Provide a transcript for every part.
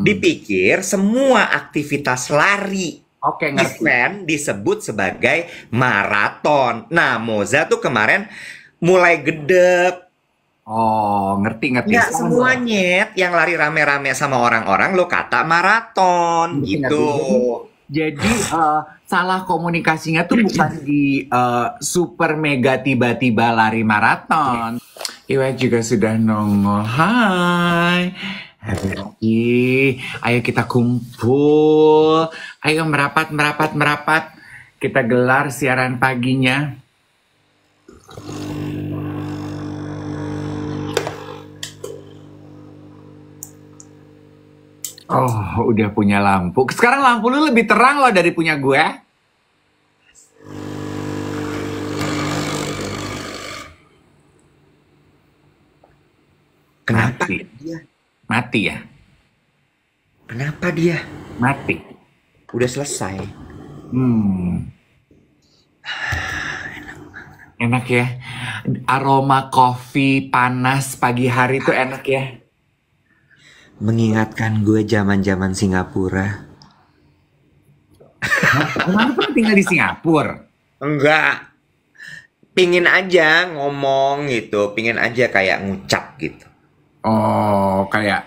Dipikir semua aktivitas lari Oke, ngerti. event disebut sebagai maraton. Nah, Moza tuh kemarin mulai gedek. Oh, ngerti, ngerti. Nggak Sekarang semua boleh. nyet yang lari rame-rame sama orang-orang lo kata maraton Ngerti, ngerti. gitu. Jadi salah komunikasinya tuh bukan di super mega tiba-tiba lari maraton. Iwa juga sudah nongol. Hai. Happy pagi. Ayo kita kumpul. Ayo merapat, merapat, merapat. Kita gelar siaran paginya. Oh, udah punya lampu. Sekarang lampu lu lebih terang loh dari punya gue. Kenapa Mati. dia? Mati ya? Kenapa dia? Mati. Udah selesai. Enak ya. Aroma kopi panas pagi hari tuh enak ya. Mengingatkan gue zaman-zaman Singapura. Emang lu pernah tinggal di Singapura? Enggak. Pingin aja ngomong gitu. Pingin aja kayak ngucap gitu. Oh, kayak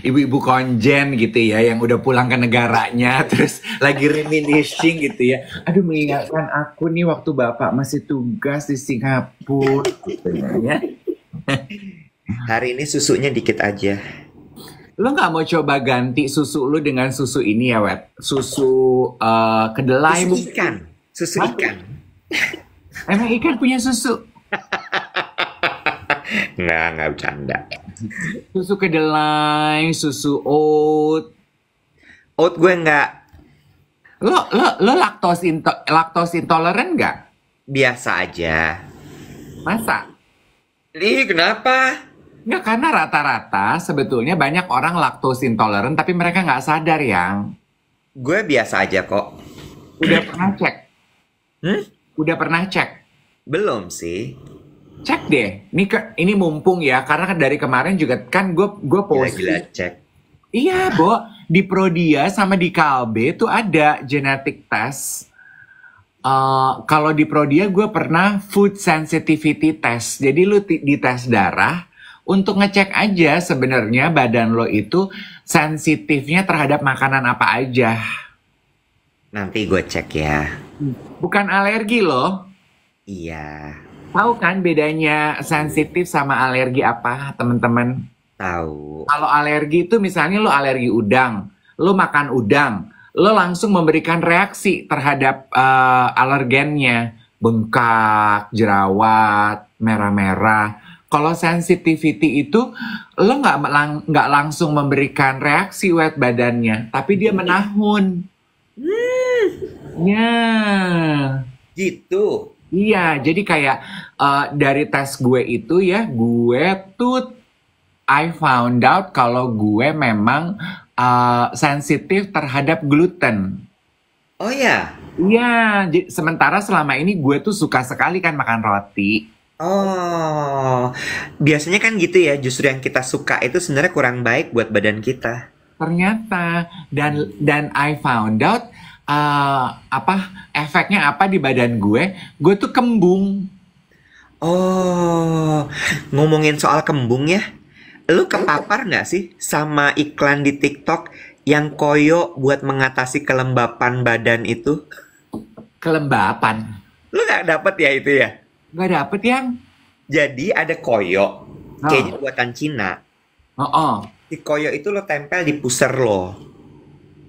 ibu-ibu konjen gitu ya, yang udah pulang ke negaranya, terus lagi reminiscing gitu ya. Aduh, mengingatkan aku nih waktu bapak masih tugas di Singapura, gitu ya. Hari ini susunya dikit aja. Lo nggak mau coba ganti susu lu dengan susu ini ya, Wet? Susu kedelai Susu mungkin. ikan. Susu Hah? ikan. Emang ikan punya susu? Nggak bercanda. Susu kedelai, susu oat. Oat gue nggak. Lo laktos intoleran nggak? Biasa aja. Masa? Ih, kenapa? Nggak, karena rata-rata sebetulnya banyak orang laktos intoleran tapi mereka nggak sadar yang. Gue biasa aja kok. Udah pernah cek? Hmm? Udah pernah cek? Belum sih. Cek deh. Ini mumpung ya, karena kan dari kemarin juga kan gue post. Gila-gila cek. Iya, Bo. Di Prodia sama di Kalbe tuh ada genetic test. Kalau di Prodia gue pernah food sensitivity test. Jadi lu dites darah untuk ngecek aja sebenarnya badan lo itu sensitifnya terhadap makanan apa aja. Nanti gue cek ya. Bukan alergi loh. Iya. Tahu kan bedanya sensitif sama alergi apa, teman-teman? Tahu. Kalau alergi itu misalnya lo alergi udang, lo makan udang, lo langsung memberikan reaksi terhadap alergennya, bengkak, jerawat, merah-merah. Kalau sensitivity itu lo nggak langsung memberikan reaksi wet badannya, tapi dia menahun. Ya, Gitu. iya. Jadi kayak dari tes gue itu ya, I found out kalau gue memang sensitif terhadap gluten. Oh ya. Iya, sementara selama ini gue tuh suka sekali kan makan roti. Oh. Biasanya kan gitu ya. Justru yang kita suka itu sebenarnya kurang baik buat badan kita. Ternyata dan I found out efeknya apa di badan gue? Gue tuh kembung. Oh. Ngomongin soal kembung ya. Lu kepapar nggak sih sama iklan di TikTok yang koyo buat mengatasi kelembapan badan itu? Kelembapan. Lu nggak dapet ya itu ya? Gak dapet yang. Jadi ada koyo, kayaknya Oh, buatan Cina. oh, oh, Si koyo itu lo tempel di pusar lo.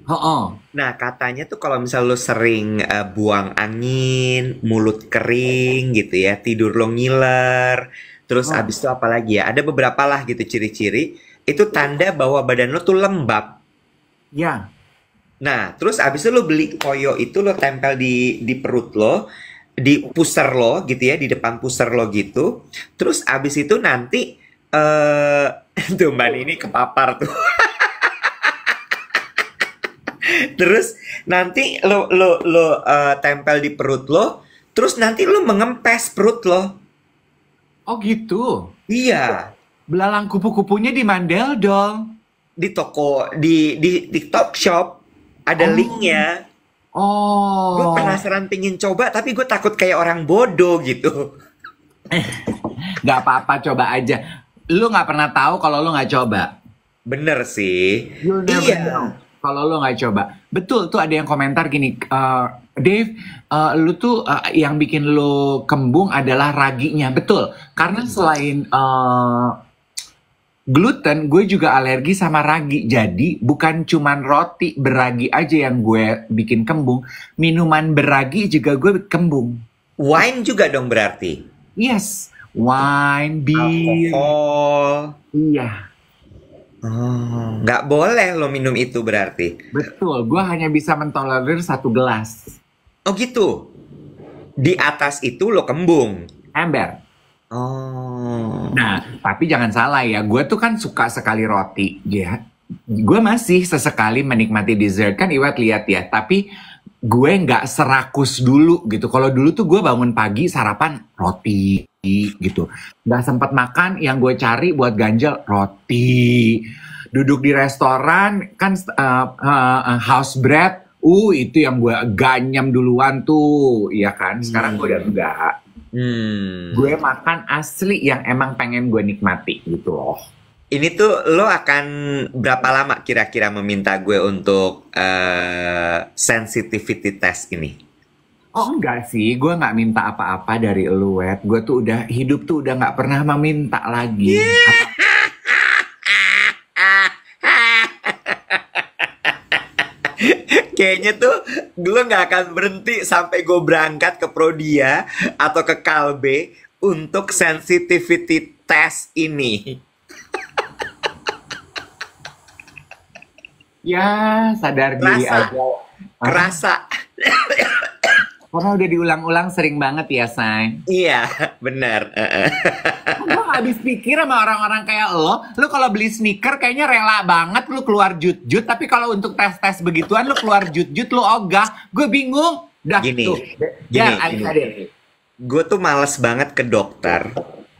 oh, oh. Nah, katanya tuh kalau misal lo sering buang angin, mulut kering gitu ya, tidur lo ngiler, terus Oh. abis itu apa lagi ya? Ada beberapa lah gitu ciri-ciri. Itu tanda bahwa badan lo tuh lembab. Ya. Nah, terus abis itu lo beli koyo itu lo tempel di perut lo, di pusar lo gitu ya, di depan pusar lo gitu. Terus abis itu nanti tuh Mbak ini kepapar tuh. Terus nanti lo tempel di perut lo, terus nanti lo mengempes perut lo. Oh gitu. Iya. Belalang kupu-kupunya di mandel dong. di toko di talk shop ada Oh, linknya. Gue oh, penasaran pingin coba tapi gue takut kayak orang bodoh gitu. nggak apa-apa, coba aja. Lu nggak pernah tahu kalau lu nggak coba. Bener sih. You'll never Iya. know kalau lo nggak coba. Betul tuh, ada yang komentar gini, Dave, lu tuh yang bikin lo kembung adalah raginya. Betul, karena selain gluten, gue juga alergi sama ragi. Jadi bukan cuman roti beragi aja yang gue bikin kembung, minuman beragi juga gue kembung. Wine juga dong berarti. Yes, wine, bir, Alkohol. iya. Oh, nggak boleh lo minum itu berarti. Betul, gue hanya bisa mentolerir 1 gelas. Oh gitu. Di atas itu lo kembung. Ember. Oh. Nah, tapi jangan salah ya, gue tuh kan suka sekali roti, ya. Gue masih sesekali menikmati dessert, kan Iwat lihat ya. Tapi gue nggak serakus dulu gitu. Kalau dulu tuh gue bangun pagi sarapan roti gitu. Nggak sempat makan, yang gue cari buat ganjel roti. Duduk di restoran kan house bread, itu yang gue ganyam duluan tuh, ya kan. Sekarang gue udah enggak. Gue makan asli yang emang pengen gue nikmati gitu loh. Ini tuh lo akan berapa lama kira-kira meminta gue untuk sensitivity test ini? Oh enggak sih, gue nggak minta apa-apa dari lu, Wet. Gue tuh udah hidup tuh udah nggak pernah meminta lagi. Kayaknya tuh lo nggak akan berhenti sampai gue berangkat ke Prodia atau ke Kalbe untuk sensitivity test ini. Ya, sadar diri Kerasa, aja. Hah? kerasa. Karena udah diulang-ulang sering banget ya, Say. Iya, benar. Gue gak habis pikir sama orang-orang kayak lo. Lo kalau beli sneaker kayaknya rela banget lo keluar jut-jut. Tapi kalau untuk tes-tes begituan lo keluar jut-jut, lo ogah. Gue bingung. Dah Gini, tuh. gini, Ya, gini. ada. Gue tuh males banget ke dokter,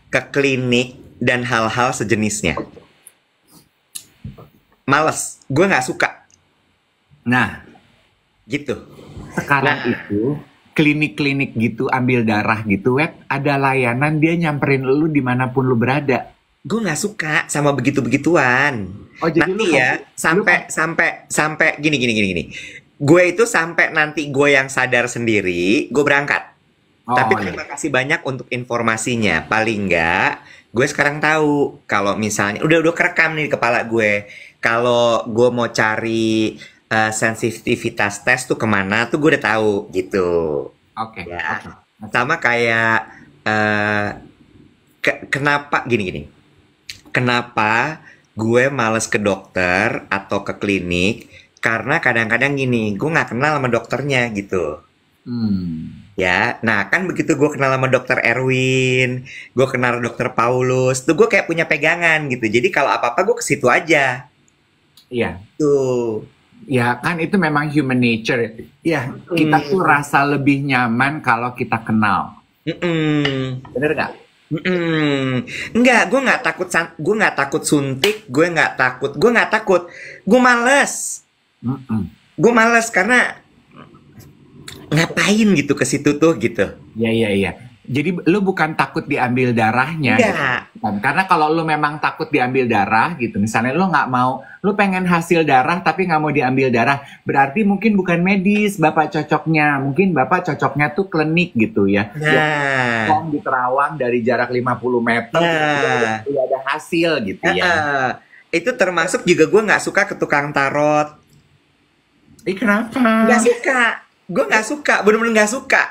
ke klinik, dan hal-hal sejenisnya. Males, gue nggak suka, Nah, gitu. sekarang Nah, itu klinik-klinik gitu ambil darah gitu, Wet, ada layanan dia nyamperin lu dimanapun lu berada. gue nggak suka sama begitu-begituan. Oh jadi Nanti ya, sampai gini. Gue itu sampai nanti gue yang sadar sendiri, gue berangkat. Tapi Oh iya. terima kasih banyak untuk informasinya. Paling nggak, gue sekarang tahu kalau misalnya udah kerekam nih di kepala gue. Kalau gue mau cari sensitivitas tes tuh kemana tuh gue udah tahu gitu. Oke. Ya, sama kayak eh, kenapa gini. Kenapa gue males ke dokter atau ke klinik? Karena kadang-kadang gini, gue nggak kenal sama dokternya gitu. Hmm. Ya, nah kan begitu gue kenal sama dokter Erwin, gue kenal dokter Paulus, tuh gue kayak punya pegangan gitu. Jadi kalau apa-apa gue ke situ aja. Iya. Tuh. Ya kan itu memang human nature. Ya, kita tuh rasa lebih nyaman kalau kita kenal. Mm-mm. Bener gak? Mm-mm. Enggak, gue nggak takut suntik, gue nggak takut, gue males, Mm-mm. karena ngapain gitu ke situ tuh gitu. Iya. Jadi lu bukan takut diambil darahnya gitu. Enggak. Kan? Karena kalau lu memang takut diambil darah gitu, misalnya lu nggak mau, lu pengen hasil darah tapi nggak mau diambil darah, berarti mungkin bukan medis Bapak cocoknya, mungkin Bapak cocoknya tuh klinik gitu ya. Nah, Yang di Terawang dari jarak 50 meter nah, udah ada hasil gitu ya. itu termasuk juga gue nggak suka ke tukang tarot. Kenapa? Nggak suka, gue nggak suka, bener-bener nggak suka.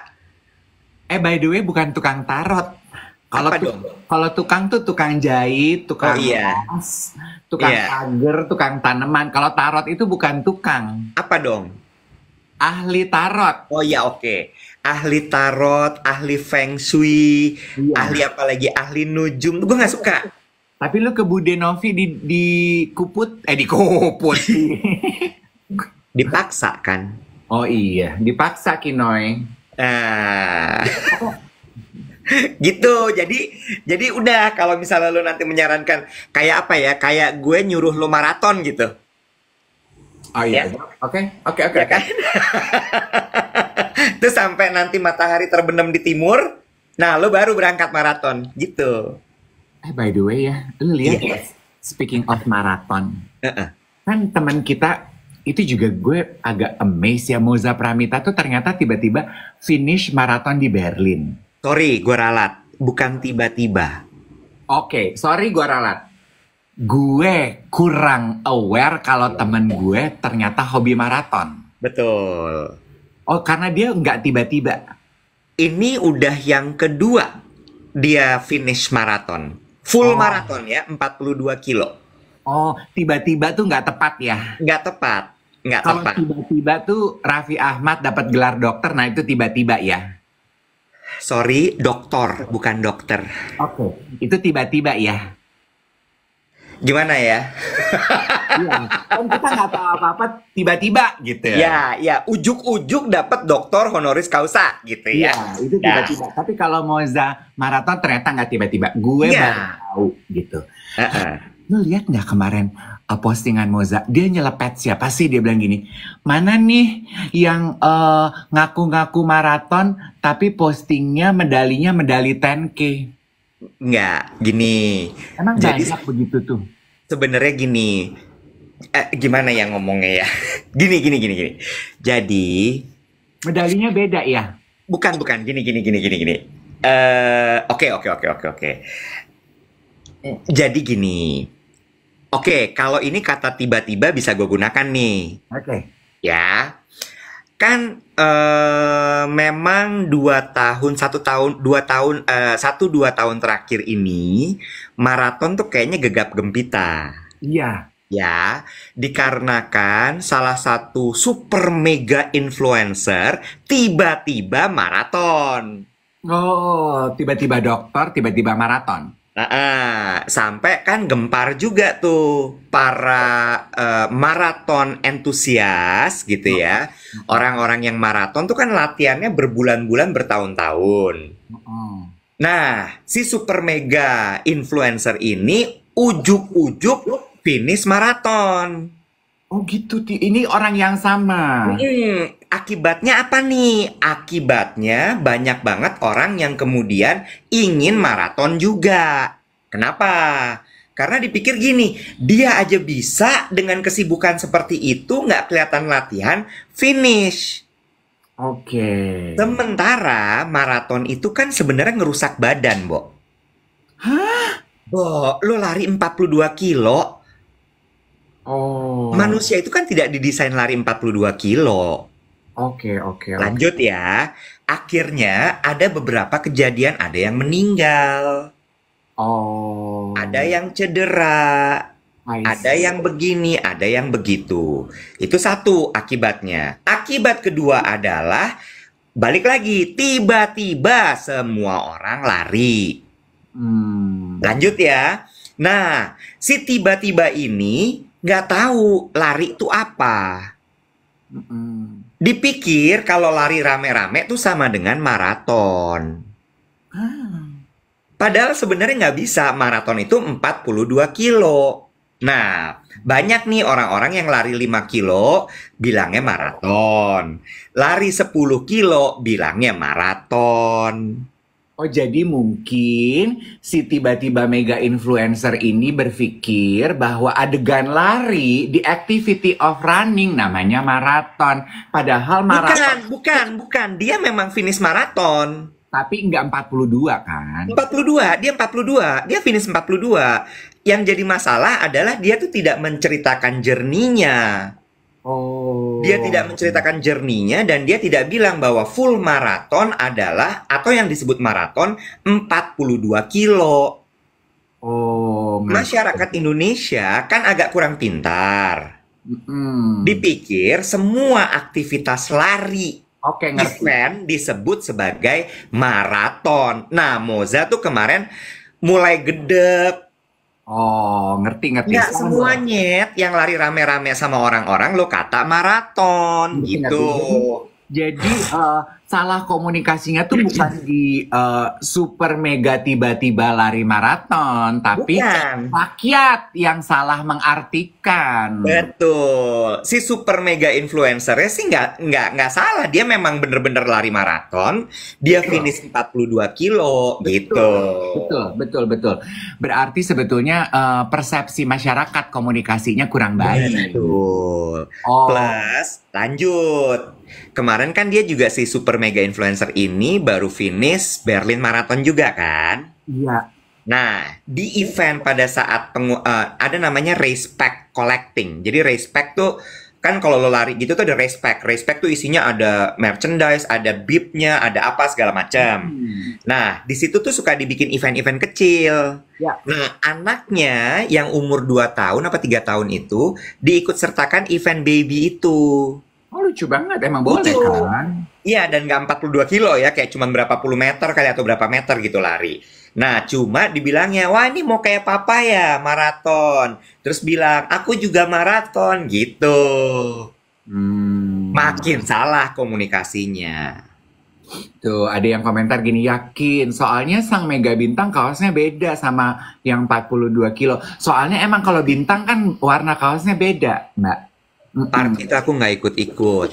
By the way bukan tukang tarot. Kalau Apa dong? kalau tukang tuh tukang jahit, tukang Oh iya, las, tukang iya. pagar, tukang tanaman. Kalau tarot itu bukan tukang, Apa dong? ahli tarot. Oh iya, oke. Ahli tarot, ahli feng shui, Iya. ahli apa lagi? Ahli nujum. Gue nggak suka. Tapi lu ke Bude Novi di kuput, di kuput. Dipaksa kan? Oh iya, dipaksa Kinoy. Ah, Gitu. Jadi udah kalau misalnya lu nanti menyarankan kayak apa ya? Kayak gue nyuruh lu maraton gitu. Oh iya, Ya, oke, oke, oke, ya oke. kan? Terus sampai nanti matahari terbenam di timur, nah lu baru berangkat maraton gitu. By the way ya, lu lihat ya, Iya. speaking of maraton, Heeh. kan teman kita itu juga gue agak amazed ya, Moza Pramita tuh ternyata tiba-tiba finish maraton di Berlin. Sorry, gue ralat. Bukan tiba-tiba. Oke, sorry gue ralat. Gue kurang aware kalau temen gue ternyata hobi maraton. Betul. Oh, karena dia nggak tiba-tiba. Ini udah yang kedua dia finish maraton. Full Oh, maraton ya, 42 kilo. oh, tiba-tiba tuh nggak tepat ya. Nggak tepat. Nggak Kalau tepat. tiba-tiba tuh Raffi Ahmad dapat gelar dokter, nah itu tiba-tiba ya. Sorry, dokter, bukan dokter. Oke, itu tiba-tiba ya. Gimana ya? Iya, kan kita nggak tahu apa-apa tiba-tiba gitu ya. Ya, ya, ujuk-ujuk dapat doktor honoris causa gitu ya. Iya, itu Ya. tiba-tiba. Tapi kalau Moza maraton ternyata nggak tiba-tiba. Gue Iya. baru tahu gitu. Heeh. Lu lihat nggak kemarin postingan Moza? Dia nyelepet siapa sih? Dia bilang gini, mana nih yang ngaku-ngaku maraton tapi postingnya medalinya medali 10K. Nggak, gini. Emang Jadi banyak begitu tuh. sebenarnya gini. Gimana ya ngomongnya ya? Gini. Jadi, Medalinya beda ya. bukan. Gini. Oke. Jadi gini. Oke, kalau ini kata tiba-tiba bisa gue gunakan nih. Oke. Ya, kan memang 2 tahun, 1 tahun, 2 tahun, 1-2 tahun terakhir ini maraton tuh kayaknya gegap gempita. Iya. Ya, dikarenakan salah satu super mega influencer tiba-tiba maraton. Oh, tiba-tiba dokter, tiba-tiba maraton. Sampai kan gempar juga tuh para maraton entusias gitu ya. Orang-orang yang maraton tuh kan latihannya berbulan-bulan, bertahun-tahun. Oh. Nah, si super mega influencer ini ujuk-ujuk finish maraton. Oh gitu, ini orang yang sama. Akibatnya apa nih? Akibatnya banyak banget orang yang kemudian ingin maraton juga. Kenapa? Karena dipikir gini, dia aja bisa dengan kesibukan seperti itu, nggak kelihatan latihan, finish. Oke. Sementara maraton itu kan sebenarnya ngerusak badan, Bo. Hah? Bo, lo lari 42 kilo, Oh. manusia itu kan tidak didesain lari 42 kilo. Oke. Lanjut ya. Akhirnya ada beberapa kejadian, ada yang meninggal, Oh. ada yang cedera, I ada see. yang begini, ada yang begitu. Itu satu akibatnya. Akibat kedua adalah balik lagi, tiba-tiba semua orang lari. Hmm. Lanjut ya. Nah, si tiba-tiba ini nggak tahu lari itu apa. Mm-mm. Dipikir kalau lari rame-rame tuh sama dengan maraton. Ah. Padahal sebenarnya nggak bisa, maraton itu 42 kilo. Nah, banyak nih orang-orang yang lari 5 kilo bilangnya maraton. Lari 10 kilo bilangnya maraton. Oh, jadi mungkin si tiba-tiba mega influencer ini berpikir bahwa adegan lari di activity of running namanya maraton. Padahal maraton Bukan. Dia memang finish maraton. tapi nggak 42 kan? 42, dia finish 42. Yang jadi masalah adalah dia tuh tidak menceritakan journey-nya. Oh. Dia tidak menceritakan journey-nya dan dia tidak bilang bahwa full maraton adalah atau yang disebut maraton 42 kilo. Oh, ngerti. Masyarakat Indonesia kan agak kurang pintar. Mm-mm. Dipikir semua aktivitas lari Oke, ngerti. event disebut sebagai maraton. Nah, Moza tuh kemarin mulai gedek. Oh, ngerti. Nggak semuanya yang lari rame-rame sama orang-orang lo kata maraton Ngerti, gitu. Jadi salah komunikasinya tuh bukan di super mega tiba-tiba lari maraton, tapi Bukan. rakyat yang salah mengartikan. Betul. Si super mega influencernya sih nggak salah. Dia memang bener-bener lari maraton. Dia finish 42 kilo gitu. Betul. Berarti sebetulnya persepsi masyarakat komunikasinya kurang baik. Betul. Oh, Plus, lanjut. Kemarin kan dia juga si super mega influencer ini baru finish Berlin Marathon juga kan? iya. Nah, di event pada saat ada namanya race pack collecting. Jadi race pack tuh kan kalau lo lari gitu tuh ada race pack. Race pack tuh isinya ada merchandise, ada bibnya, ada apa segala macam. Nah, di situ tuh suka dibikin event-event kecil. Ya. Nah, anaknya yang umur 2 tahun apa 3 tahun itu diikut sertakan event baby itu. Oh, lucu banget, emang boleh Lucu. kan? Iya, dan nggak 42 kilo ya, kayak cuma berapa puluh meter kali atau berapa meter gitu lari. Nah, cuma dibilangnya, wah ini mau kayak papa ya, maraton. Terus bilang, aku juga maraton, gitu. Makin salah komunikasinya. Tuh, ada yang komentar gini, yakin. Soalnya sang mega bintang kaosnya beda sama yang 42 kilo. Soalnya emang kalau bintang kan warna kaosnya beda, Mbak. Part itu aku nggak ikut-ikut.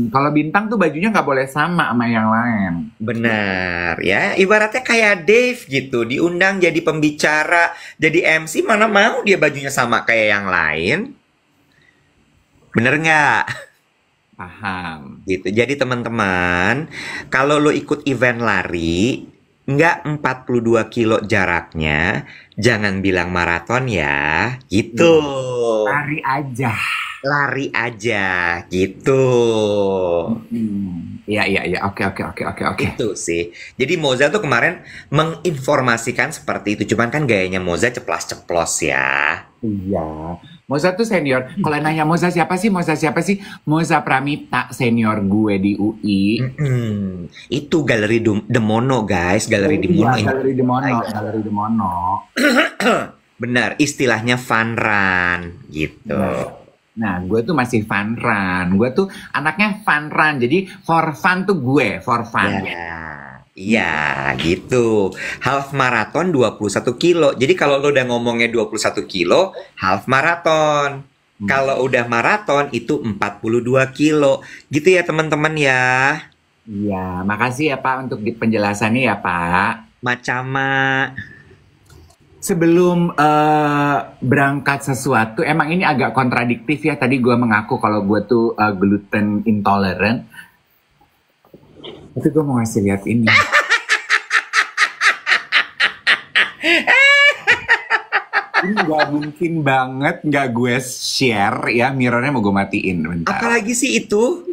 Kalau bintang tuh bajunya nggak boleh sama yang lain. Benar, ya. Ibaratnya kayak Dave gitu, diundang jadi pembicara, jadi MC, mana mau dia bajunya sama kayak yang lain. Bener nggak? Paham. Gitu. Jadi teman-teman, kalau lo ikut event lari, nggak 42 kilo jaraknya, jangan bilang maraton ya, gitu. Lari aja. Lari aja, gitu. Iya. Oke. Itu sih. Jadi Moza tuh kemarin menginformasikan seperti itu. Cuman kan gayanya Moza ceplas-ceplos ya. Iya. Moza tuh senior. Kalau nanya Moza siapa sih? Moza Pramita, senior gue di UI. Itu Galeri Demono, guys. Galeri Demono. Iya, Galeri Demono. Benar, istilahnya fun run gitu. Nah, gue tuh masih fun run. Gue tuh anaknya fun run. Jadi for fun tuh gue, for fun. Iya, gitu. Half marathon 21 kilo. Jadi kalau lo udah ngomongnya 21 kilo, half marathon. Kalau udah maraton itu 42 kilo. Gitu ya teman-teman ya. Iya, makasih ya Pak untuk penjelasannya ya Pak. Macama. Sebelum berangkat sesuatu, emang ini agak kontradiktif ya. Tadi gue mengaku kalau gue tuh gluten intolerant. Tapi gue mau ngasih lihat ini. Ini gak mungkin banget gak gue share ya. Mirrornya mau gue matiin bentar. Apalagi sih itu?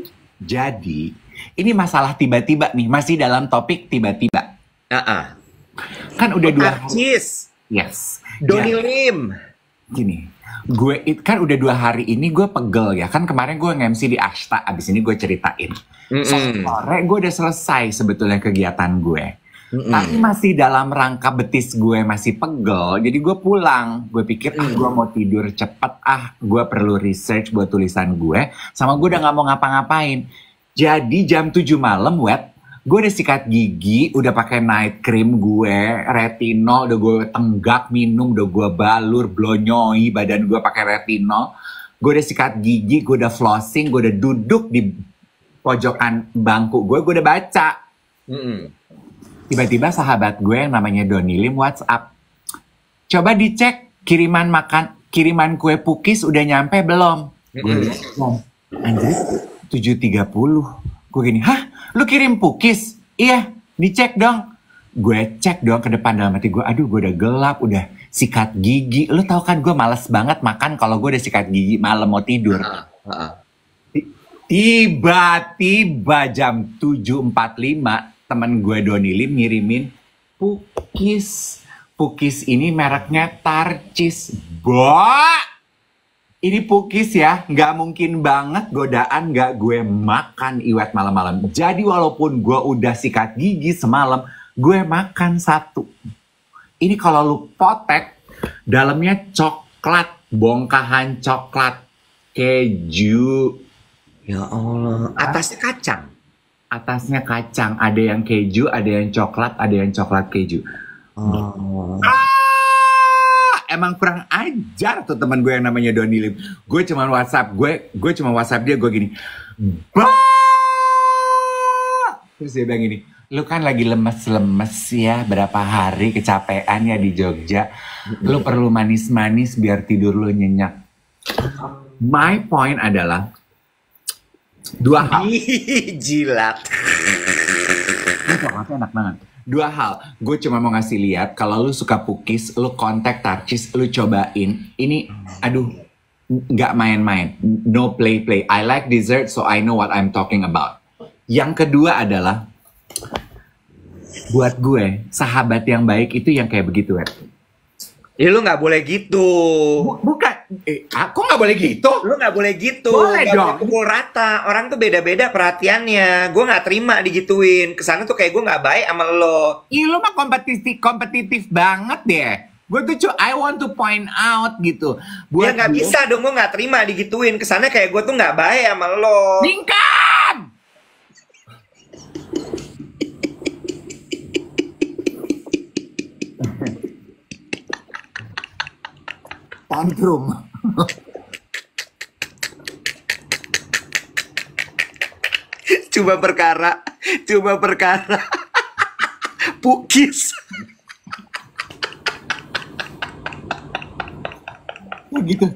Jadi, ini masalah tiba-tiba nih. Masih dalam topik tiba-tiba. Kan udah dua hari. Yes. Donny Lim. Gini, gue kan udah 2 hari ini gue pegel ya. Kan kemarin gue nge-MC di Ashta, abis ini gue ceritain. Sore gue udah selesai sebetulnya kegiatan gue. Tapi masih dalam rangka betis gue masih pegel. Jadi gue pulang. Gue pikir, gue mau tidur cepet. Gue perlu research buat tulisan gue. Sama gue udah gak mau ngapa-ngapain. Jadi jam 7 malam, gue udah sikat gigi, udah pakai night cream gue, retinol, udah gue tenggak minum, udah gue balur, blonyoi badan gue pakai retinol. Gue udah sikat gigi, gue udah flossing, gue udah duduk di pojokan bangku gue udah baca. Tiba-tiba sahabat gue yang namanya Donny Lim WhatsApp. Coba dicek kiriman kue pukis udah nyampe belum? Gue bilang, anjir 7.30. Gue gini, hah? Lu kirim pukis? Iya, dicek dong. Gue cek dong ke depan dalam hati gue, aduh gue udah gelap, udah sikat gigi. Lu tau kan gue males banget makan kalau gue udah sikat gigi malam mau tidur. Tiba-tiba jam 7.45 temen gue Donny Lim ngirimin pukis. Pukis ini mereknya Tarcis. Ini pukis ya, nggak mungkin banget godaan nggak gue makan iwet malam-malam. Jadi walaupun gue udah sikat gigi semalam, gue makan satu. Ini kalau lu potek, dalamnya coklat, bongkahan coklat, keju. Ya Allah, atasnya kacang. atasnya kacang, ada yang keju, ada yang coklat keju. Oh. Emang kurang ajar tuh teman gue yang namanya Doni Lim. Gue cuma WhatsApp dia, gue gini, bah! Terus dia bilang gini, lu kan lagi lemes-lemes ya, berapa hari kecapean ya di Jogja, lu perlu manis-manis biar tidur lu nyenyak. My point adalah dua hal. Jilat. Ini coklatnya enak banget. Dua hal, gue cuma mau ngasih lihat kalau lu suka pukis, lu kontak Tarcis, lu cobain. Ini, aduh, nggak main-main, no play. I like dessert, so I know what I'm talking about. Yang kedua adalah, buat gue, sahabat yang baik itu yang kayak begitu, ya. Ya lu nggak boleh gitu. Bukan, aku nggak boleh gitu. Lu nggak boleh gitu. Boleh Nggak dong. boleh pukul rata. Orang tuh beda-beda perhatiannya. Gue nggak terima digituin. Kesana tuh kayak gue nggak baik sama lo. Ih, lu mah kompetitif banget deh. Gue tuh I want to point out gitu. Ya Buat nggak gue, bisa dong. Gue nggak terima digituin. Kesana kayak gue tuh nggak baik sama lo. Bingkam! Tantrum. Coba perkara. Pukis. Ya gitu.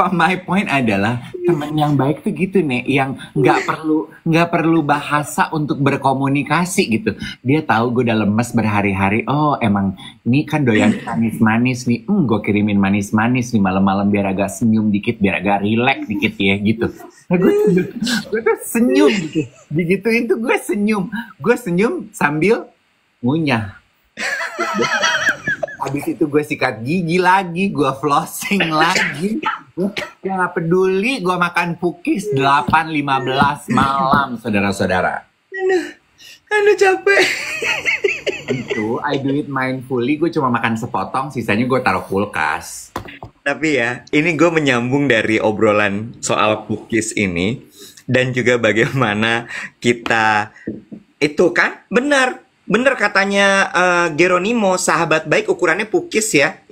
My point adalah teman yang baik tuh gitu nih, yang nggak perlu bahasa untuk berkomunikasi gitu. Dia tahu gue udah lemes berhari-hari. Oh emang ini kan doyan manis-manis nih. Gue kirimin manis-manis nih malam-malam biar agak senyum dikit, biar agak relax dikit ya gitu. Nah, gue tuh senyum gitu. Digituin tuh gue senyum. Gue senyum sambil ngunyah. Habis itu gue sikat gigi lagi, gue flossing lagi. Ya gak peduli, gue makan pukis 8.15 malam, saudara-saudara. Aduh capek. Tentu, I do it mindfully, gue cuma makan sepotong, sisanya gue taruh kulkas. Tapi ya, ini gue menyambung dari obrolan soal pukis ini. Dan juga bagaimana kita, itu kan benar katanya Geronimo, sahabat baik ukurannya pukis ya.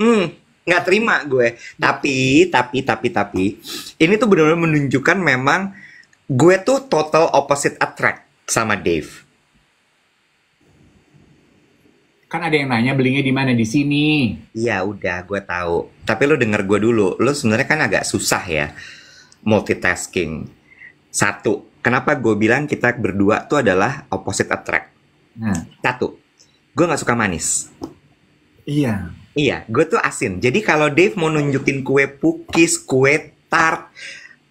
Nggak terima gue. Tapi ini tuh benar-benar menunjukkan memang gue tuh total opposite attract sama Dave. Kan ada yang nanya belinya di mana, di sini. Iya udah gue tahu. Tapi lo denger gue dulu. Lo sebenarnya kan agak susah ya multitasking. Satu, kenapa gue bilang kita berdua tuh adalah opposite attract? Satu, gue nggak suka manis. Iya, gue tuh asin. Jadi kalau Dave mau nunjukin kue pukis, kue tart,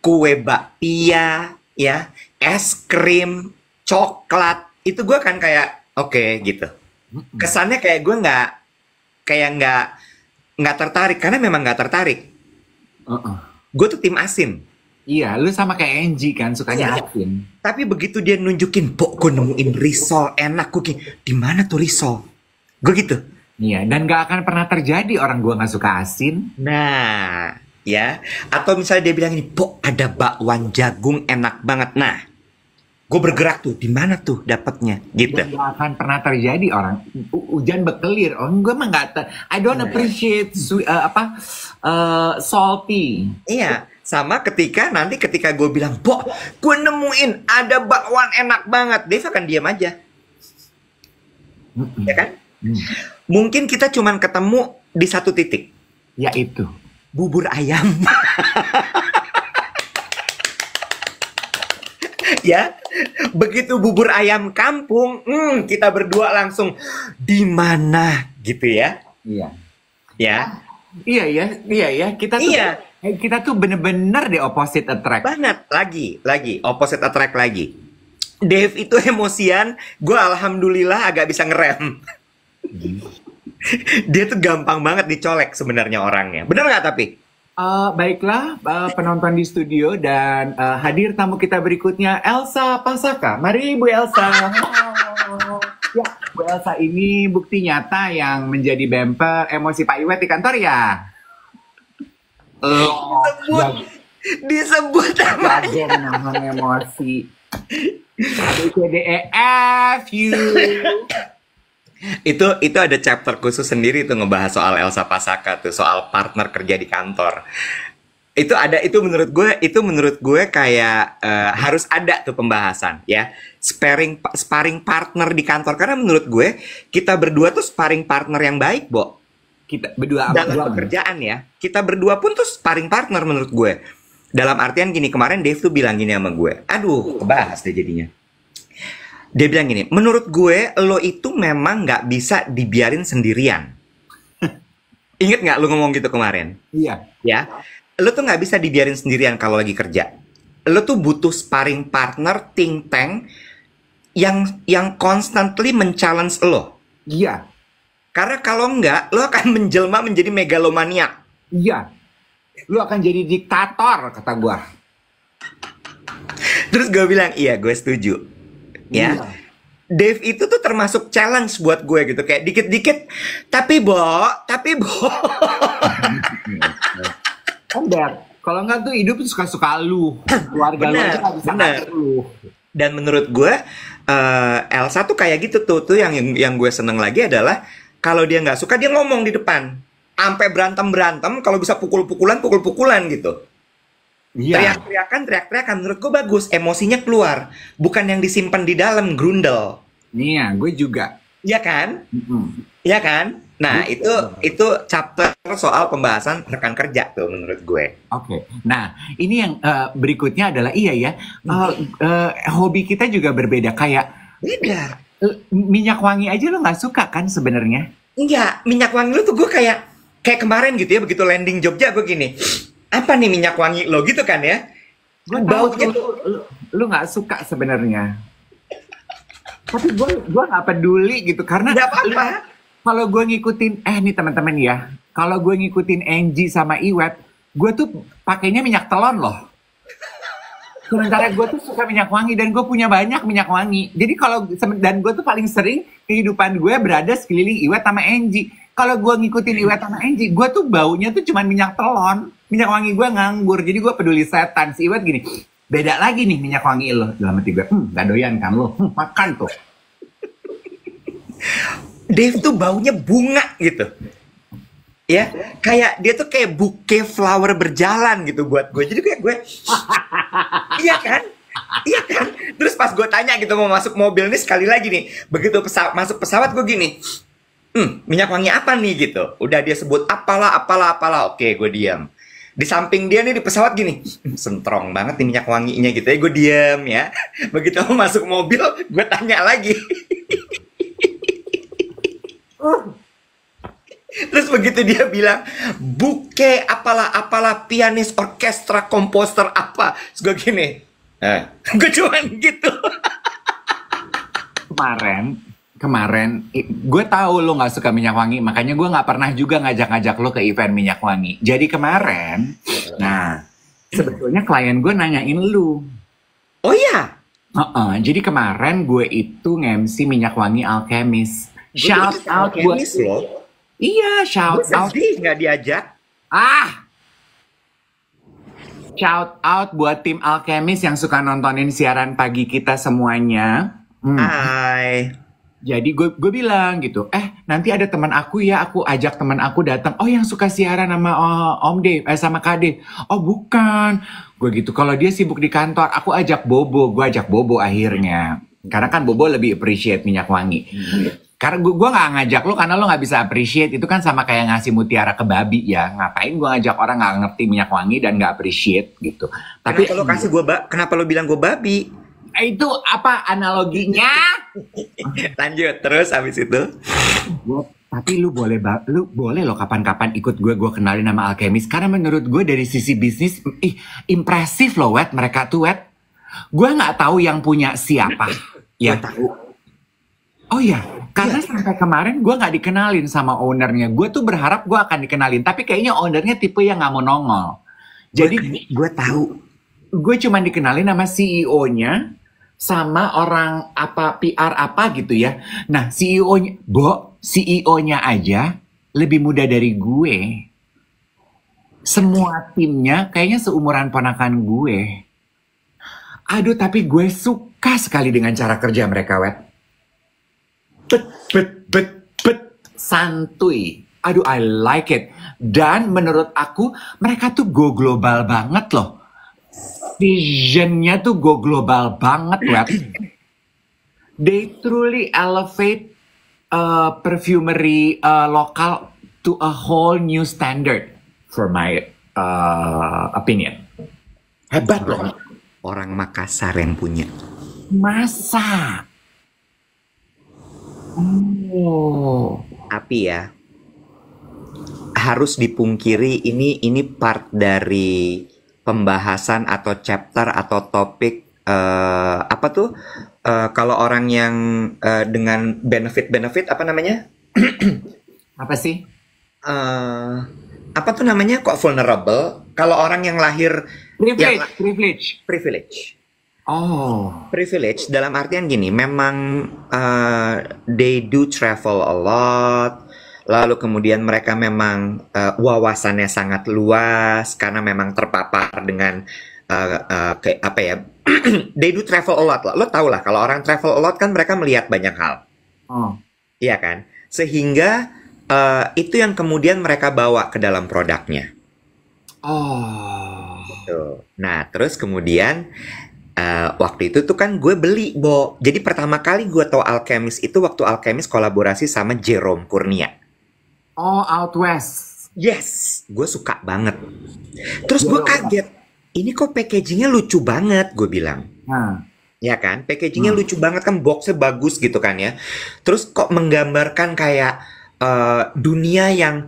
kue bakpia, ya, es krim, coklat, itu gue kan kayak oke, gitu. Kesannya kayak gue nggak tertarik, karena memang nggak tertarik. Gue tuh tim asin. Iya, lu sama kayak Angie kan, sukanya asin. Tapi begitu dia nunjukin, pok, gue nemuin risol enak, gue di mana tuh risol? Gue gitu. Iya, dan gak akan pernah terjadi orang gue gak suka asin. Nah, ya. Atau misalnya dia bilang ini, pok, ada bakwan jagung enak banget. Nah, gue bergerak tuh, di mana tuh dapatnya? Gitu. Dan gak akan pernah terjadi orang hujan bekelir. Oh, gue mah gak I don't appreciate salty. Iya. Sama ketika gue bilang, Pok, gue nemuin ada bakwan enak banget. Dave akan diam aja. Ya kan? Mungkin kita cuman ketemu di satu titik. Yaitu bubur ayam. Ya, begitu bubur ayam kampung, kita berdua langsung di mana gitu ya? Iya. Ya. Iya. Kita tuh bener-bener di opposite attract. Banget, lagi opposite attract lagi. Dave itu emosian, gue alhamdulillah agak bisa ngerem. Dia tuh gampang banget dicolek sebenarnya orangnya. Bener nggak tapi? Baiklah, penonton di studio dan hadir tamu kita berikutnya, Elsa Pasaka. Mari Bu Elsa. Ya, Bu Elsa ini bukti nyata yang menjadi bumper emosi Pak Iwet di kantor ya. Disebut namanya. Nahan emosi. A, B, C, D, E, F, U. Itu ada chapter khusus sendiri tuh ngebahas soal Elsa Pasaka tuh, soal partner kerja di kantor. Itu menurut gue kayak harus ada tuh pembahasan ya. Sparring partner di kantor, karena menurut gue kita berdua tuh sparring partner yang baik, Bo. Kita berdua Dalam pekerjaan ya. Kita berdua pun tuh sparring partner menurut gue. Dalam artian gini, kemarin Dave tuh bilang gini sama gue. Aduh, kebahas deh jadinya. Dia bilang gini, menurut gue lo itu memang nggak bisa dibiarin sendirian. Ingat nggak lo ngomong gitu kemarin? Iya. Ya, lo tuh nggak bisa dibiarin sendirian kalau lagi kerja. Lo tuh butuh sparring partner, think tank yang constantly men-challenge lo. Iya. Karena kalau nggak, lo akan menjelma menjadi megalomaniak. Iya. Lu akan jadi diktator, kata gua. Terus gue bilang, iya gue setuju. Ya, Iya. Dave itu tuh termasuk challenge buat gue gitu. Kayak dikit-dikit, tapi Bo. Kan Ber, kalau nggak tuh hidup tuh suka-suka lu. Keluarga lu Bener, aja nggak bisa bener. ngatur lu. Dan menurut gue, Elsa tuh kayak gitu tuh yang gue seneng lagi adalah kalau dia nggak suka dia ngomong di depan, sampai berantem, kalau bisa pukul-pukulan gitu. Iya. Teriak-teriakan menurut gue bagus, emosinya keluar, bukan yang disimpan di dalam grundel. Iya, gue juga. Iya kan? Mm-mm. Iya kan? Nah, itu chapter soal pembahasan rekan kerja tuh menurut gue. Oke. Nah, ini yang berikutnya adalah iya ya. Hobi kita juga berbeda. Kayak Beda. minyak wangi aja lo nggak suka kan sebenarnya? Enggak, minyak wangi lu tuh gue kayak kemarin gitu ya, begitu landing Jogja gue gini. Apa nih minyak wangi lo gitu kan ya? Gue tahu Baunya tuh lu nggak suka sebenarnya. Tapi gue nggak peduli gitu karena nggak apa-apa. kalau gue ngikutin nih teman-teman ya, kalau gue ngikutin Angie sama Iwet, gue tuh pakainya minyak telon loh. Sementara gue tuh suka minyak wangi dan gue punya banyak minyak wangi. Jadi dan gue tuh paling sering kehidupan gue berada sekeliling Iwet sama Angie. Kalau gue ngikutin Iwet sama Angie, gue tuh baunya tuh cuma minyak telon. Minyak wangi gue nganggur, jadi gue peduli setan. Si Iwet gini, beda lagi nih minyak wangi lo. Dalam hati gue, gak doyan kan lo, makan tuh. Dave tuh baunya bunga gitu. Ya, kayak dia tuh kayak bouquet flower berjalan gitu buat gue. Jadi kayak gue, iya kan? Iya kan? Terus pas gue tanya gitu mau masuk mobil nih sekali lagi nih, begitu masuk pesawat gue gini, minyak wangi apa nih gitu. Udah dia sebut apalah. Oke, gue diam. Di samping dia nih di pesawat gini, sentrong banget nih minyak wanginya gitu ya. Gue diam ya. Begitu masuk mobil, gue tanya lagi. Terus begitu dia bilang bouquet apalah pianis orkestra komposer apa, terus gue gini, gue cuman gitu. Kemarin gue tahu lo nggak suka minyak wangi, makanya gue nggak pernah juga ngajak-ngajak lo ke event minyak wangi. Jadi kemarin, nah sebetulnya klien gue nanyain lu. Oh iya, Jadi kemarin gue itu nge-MC minyak wangi Alchemist. Shout out buat lo. iya, shout Gue out. sedih nggak diajak. Shout out buat tim Alchemist yang suka nontonin siaran pagi kita semuanya. Hai. Jadi gue bilang gitu, nanti ada teman aku ya, aku ajak teman aku datang. Oh, yang suka siaran sama Om Dave, sama Kade. Oh bukan, gue gitu. Kalau dia sibuk di kantor, aku ajak Bobo. Gue ajak Bobo akhirnya, karena kan Bobo lebih appreciate minyak wangi. Karena gue gak ngajak lo karena lo gak bisa appreciate. Itu kan sama kayak ngasih mutiara ke babi ya. Ngapain gue ngajak orang gak ngerti minyak wangi dan gak appreciate gitu. Tapi Kenapa lo kasih gue kenapa lo bilang gue babi? itu apa analoginya? Lanjut terus abis itu. Tapi lu boleh lo kapan-kapan ikut gue kenalin nama Alchemist. Karena menurut gue dari sisi bisnis, impresif loh Wet, mereka tuh Wet. Gue gak tahu yang punya siapa. Ya tahu. Oh iya, karena sampai kemarin gue gak dikenalin sama ownernya. Gue tuh berharap gue akan dikenalin, tapi kayaknya ownernya tipe yang gak mau nongol. Jadi gue tahu. Gue cuma dikenalin sama CEO-nya, sama orang apa PR apa gitu ya. Nah CEO-nya aja lebih muda dari gue. Semua timnya kayaknya seumuran ponakan gue. Aduh, tapi gue suka suka sekali dengan cara kerja mereka, Wet. Bet. Santuy. Aduh, I like it. Dan menurut aku, mereka tuh go global banget loh. Visionnya tuh go global banget, Wet. They truly elevate perfumery lokal to a whole new standard, for my opinion. Hebat loh. Orang Makassar yang punya. Masa? Oh. Tapi ya, harus dipungkiri ini part dari pembahasan atau chapter atau topik apa tuh kalau orang yang dengan benefit apa namanya? Apa sih? Apa tuh namanya, kok vulnerable? Kalau orang yang lahir privilege. Oh, Privilege dalam artian gini, memang they do travel a lot. Lalu kemudian mereka memang wawasannya sangat luas karena memang terpapar dengan kayak apa ya? They do travel a lot lah. Lo tau lah kalau orang travel a lot kan mereka melihat banyak hal. oh, Iya kan? Sehingga itu yang kemudian mereka bawa ke dalam produknya. oh. Tuh. Nah, terus kemudian waktu itu tuh kan gue beli, Bo. Jadi pertama kali gue tahu Alchemist itu waktu Alchemist kolaborasi sama Jerome Kurnia. Oh, Out West. Yes, gue suka banget. Terus gue kaget, ini kok packagingnya lucu banget, gue bilang. Nah, Ya kan, packagingnya lucu banget kan, boxnya bagus gitu kan ya. Terus kok menggambarkan kayak dunia yang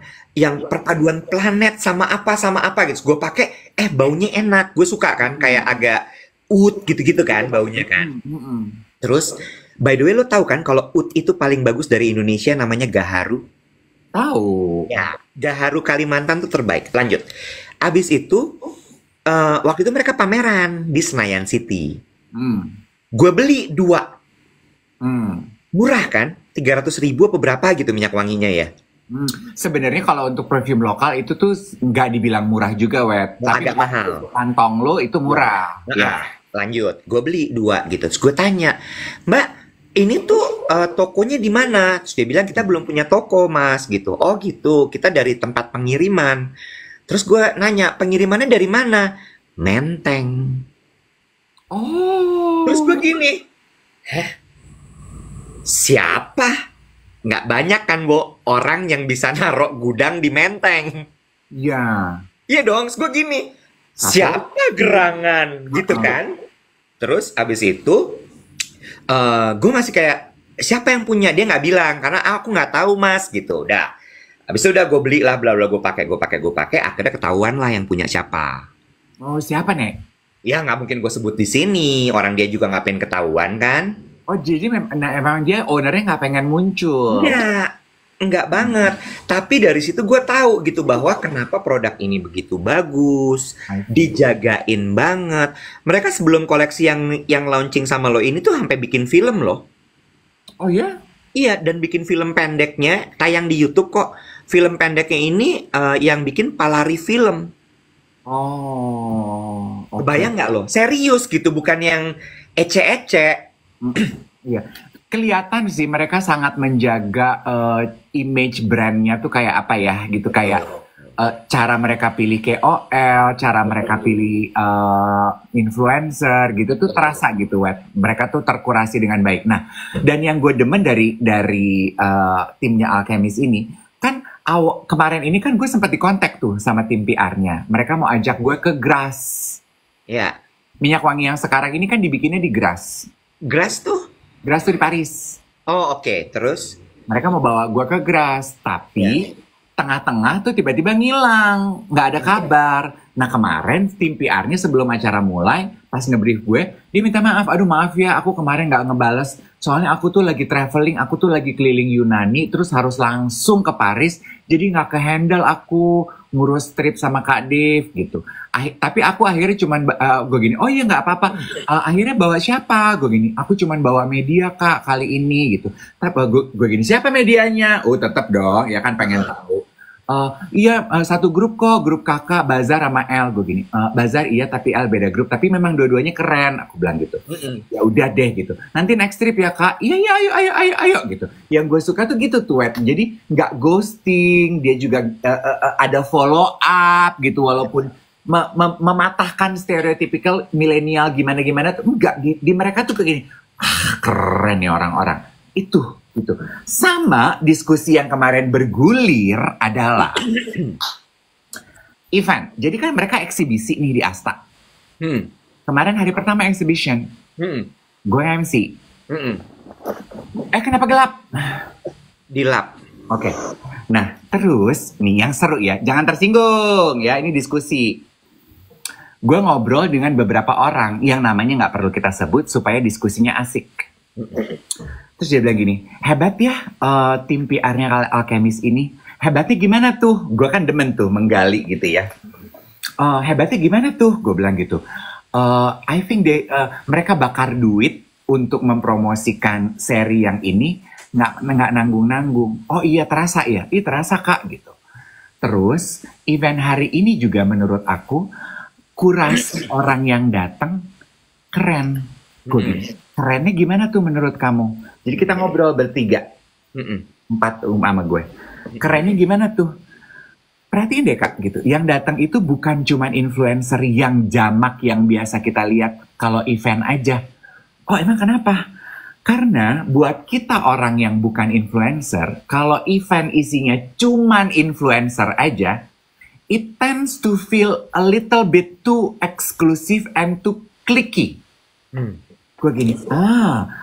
perpaduan planet sama apa gitu. Gue pakai, baunya enak. Gue suka kan, kayak agak oud gitu-gitu kan baunya kan. Terus, by the way lo tahu kan kalau oud itu paling bagus dari Indonesia namanya Gaharu. tahu. Ya, Gaharu Kalimantan tuh terbaik. Lanjut. Abis itu, waktu itu mereka pameran di Senayan City. Hmm. Gue beli 2. Hmm. Murah kan? 300.000 apa berapa gitu minyak wanginya ya. Sebenarnya kalau untuk perfume lokal itu tuh nggak dibilang murah juga, Wet. Tapi Agak mahal. kantong lo itu murah. Nah, lanjut. Gue beli 2 gitu. Terus gue tanya, Mbak, ini tuh tokonya di mana? Terus dia bilang, kita belum punya toko, Mas, gitu. Oh gitu, kita dari tempat pengiriman. Terus gue nanya, pengirimannya dari mana? Menteng. Oh. Terus gue gini, siapa? Nggak banyak kan, Bo, orang yang bisa naruh gudang di Menteng. Ya. Iya dong, terus gue gini, siapa gerangan? Gitu kan. Terus abis itu, gue masih kayak, siapa yang punya? Dia nggak bilang, karena aku nggak tahu, Mas, gitu. Udah. Abis itu udah gue beli lah, bla bla, gue pakai. Akhirnya ketahuan lah yang punya siapa. Oh, siapa, Nek? Ya nggak mungkin gue sebut di sini. Orang dia juga nggak pengen ketahuan kan? Oh, jadi emang dia ownernya nggak pengen muncul. Enggak banget. Tapi dari situ gue tahu gitu bahwa kenapa produk ini begitu bagus, dijagain banget. Mereka sebelum koleksi yang launching sama lo ini tuh sampai bikin film loh. Oh ya? Iya, dan bikin film pendeknya tayang di YouTube kok. Film pendeknya ini yang bikin Palari Film. Oh. Okay. Kebayang nggak lo? Serius gitu, bukan yang ece-ece. Iya. Kelihatan sih mereka sangat menjaga image brandnya tuh kayak apa ya gitu, kayak cara mereka pilih KOL, cara mereka pilih influencer gitu tuh terasa gitu, Wet. Mereka tuh terkurasi dengan baik. Nah, dan yang gue demen dari timnya Alchemist ini kan kemarin ini kan gue sempat dikontak tuh sama tim PR-nya. Mereka mau ajak gue ke Grasse. Ya. Minyak wangi yang sekarang ini kan dibikinnya di Grasse. Grasse tuh? Grasse tuh di Paris. Oh, oke. Terus? Mereka mau bawa gue ke Grasse, tapi tengah-tengah tuh tiba-tiba ngilang, nggak ada kabar. Nah kemarin tim PR-nya sebelum acara mulai, pas ngebrief gue, dia minta maaf, aduh maaf ya, aku kemarin nggak ngebales, soalnya aku tuh lagi traveling, aku tuh lagi keliling Yunani, terus harus langsung ke Paris, jadi nggak ke-handle aku ngurus trip sama Kak Dev gitu. Tapi aku akhirnya cuman gue gini, oh iya nggak apa-apa. Akhirnya bawa siapa? Gue gini, aku cuman bawa media Kak kali ini gitu. Tapi gue gini, siapa medianya? Oh tetap dong, ya kan pengen tahu. Iya, satu grup kok, grup kakak Bazar sama L. Gue gini, Bazar iya tapi L beda grup, tapi memang dua-duanya keren, aku bilang gitu. Mm-mm. Ya udah deh gitu, nanti next trip ya kak. Iya iya, ayo ayo ayo ayo gitu. Yang gue suka tuh gitu tuh Wet. Jadi nggak ghosting, dia juga ada follow up gitu, walaupun mematahkan stereotypical milenial gimana-gimana tuh enggak, di mereka tuh kayak gini, keren ya orang-orang itu gitu. Sama diskusi yang kemarin bergulir adalah event. Jadi kan mereka eksibisi nih di Asta. Hmm. Kemarin hari pertama exhibition, Hmm. gue MC. Mm-mm. Kenapa gelap? Di lab. Oke. Nah, terus nih yang seru ya, jangan tersinggung ya, ini diskusi. Gue ngobrol dengan beberapa orang yang namanya nggak perlu kita sebut supaya diskusinya asik. Terus dia bilang gini, hebat ya tim PR-nya Alchemist ini. Hebatnya gimana tuh? Gue kan demen tuh menggali gitu ya. Hebatnya gimana tuh? Gue bilang gitu. I think mereka bakar duit untuk mempromosikan seri yang ini, nggak nanggung-nanggung. Oh iya terasa ya? Iya terasa kak gitu. Terus event hari ini juga menurut aku kurasi orang yang datang keren. Gue gitu. Kerennya gimana tuh menurut kamu? Jadi kita ngobrol bertiga, 4 sama gue. Kerennya gimana tuh? Perhatiin deh kak gitu. Yang datang itu bukan cuman influencer yang jamak yang biasa kita lihat kalau event aja. Oh emang kenapa? Karena buat kita orang yang bukan influencer, kalau event isinya cuman influencer aja, it tends to feel a little bit too exclusive and too cliquey. Gue gini,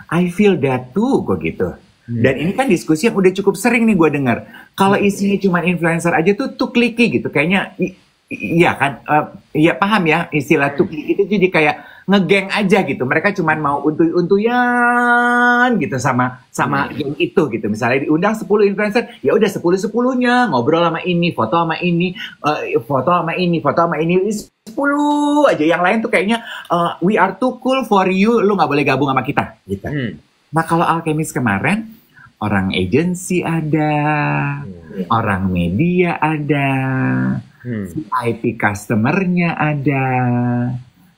I feel that too, gue gitu. Dan ini kan diskusi yang udah cukup sering nih gue dengar. Kalau isinya cuma influencer aja tuh cliquey gitu. Kayaknya, iya kan, ya paham ya istilah tuh cliquey itu jadi kayak ngegeng aja gitu. Mereka cuma mau untuy-untuyan gitu sama yang itu gitu. Misalnya diundang 10 influencer, ya udah 10-10-nya ngobrol sama ini, foto sama ini, foto sama ini, foto sama ini. 10 aja, yang lain tuh kayaknya we are too cool for you, lu nggak boleh gabung sama kita gitu. Nah kalau Alchemist kemarin orang agency ada, orang media ada, VIP customernya ada,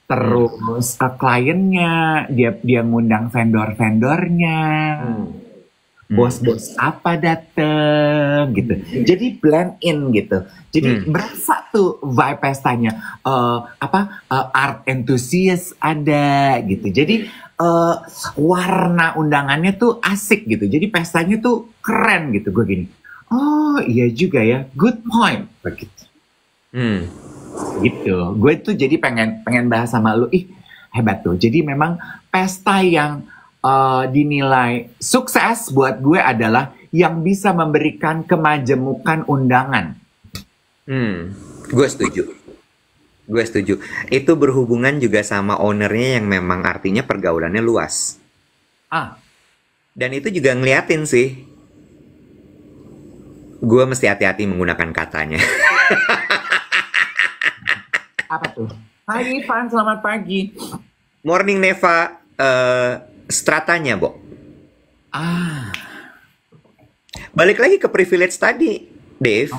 terus kliennya dia ngundang vendor-vendornya, bos-bos apa dateng gitu. Jadi blend in gitu. Jadi berasa tuh vibe pestanya. Art enthusiast ada gitu. Jadi warna undangannya tuh asik gitu. Jadi pestanya tuh keren gitu. Gue gini, oh iya juga ya, good point begitu. Gitu. Gue tuh jadi pengen bahas sama lu. Hebat tuh. Jadi memang pesta yang dinilai sukses buat gue adalah yang bisa memberikan kemajemukan undangan. Gue setuju. Itu berhubungan juga sama ownernya yang memang artinya pergaulannya luas. Dan itu juga ngeliatin sih. Gue mesti hati-hati menggunakan katanya. Apa tuh? Hai Ivan, selamat pagi. Morning Neva. Stratanya, Bo. Balik lagi ke privilege tadi, Dave.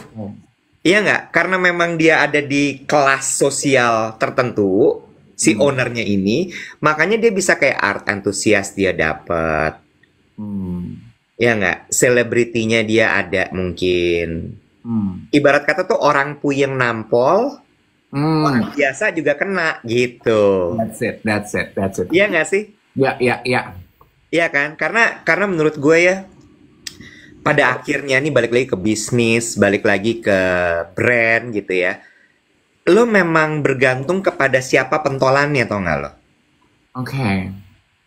Iya nggak? Karena memang dia ada di kelas sosial tertentu, si ownernya ini, makanya dia bisa kayak art enthusiast dia dapat. Iya nggak? Selebritinya dia ada mungkin. Ibarat kata tuh orang puyeng nampol, orang biasa juga kena gitu. That's it. Iya nggak sih? Ya. Iya kan? Karena menurut gue ya, pada akhirnya nih balik lagi ke bisnis, balik lagi ke brand gitu ya. Lo memang bergantung kepada siapa pentolannya, tau nggak lo? Oke.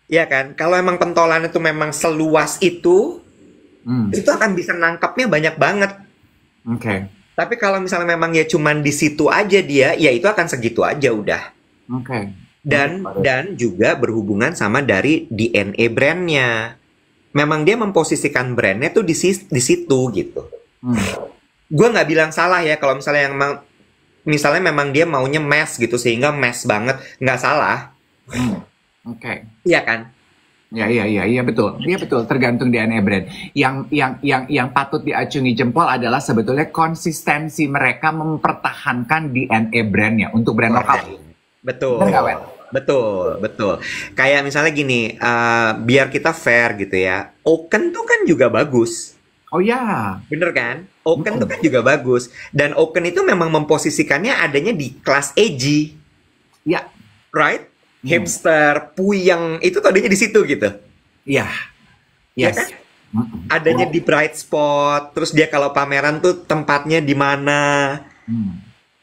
Iya kan? Kalau emang pentolannya tuh memang seluas itu akan bisa nangkapnya banyak banget. Oke. Tapi kalau misalnya memang ya cuman di situ aja dia, ya itu akan segitu aja udah. Oke. Dan juga berhubungan sama dari DNA brandnya. Memang dia memposisikan brandnya tuh di situ gitu. Gue nggak bilang salah ya kalau misalnya misalnya memang dia maunya mass gitu sehingga mass banget, nggak salah. Oke. Iya kan? Iya betul. Iya betul, tergantung DNA brand. Yang patut diacungi jempol adalah sebetulnya konsistensi mereka mempertahankan DNA brandnya untuk brand lokal. Benar nggak, Betul, Wen? betul, betul. Kayak misalnya gini, biar kita fair gitu ya. Oaken tuh kan juga bagus, Oh ya. bener kan? Oaken tuh Mm-mm. kan juga bagus. Dan Oaken itu memang memposisikannya adanya di kelas edgy, Ya. right? Hmm. Hipster, puyeng, itu tuh adanya di situ gitu. Ya. Ya kan? Yes. Mm-mm. Adanya di bright spot, terus dia kalau pameran tuh tempatnya di mana. Hmm.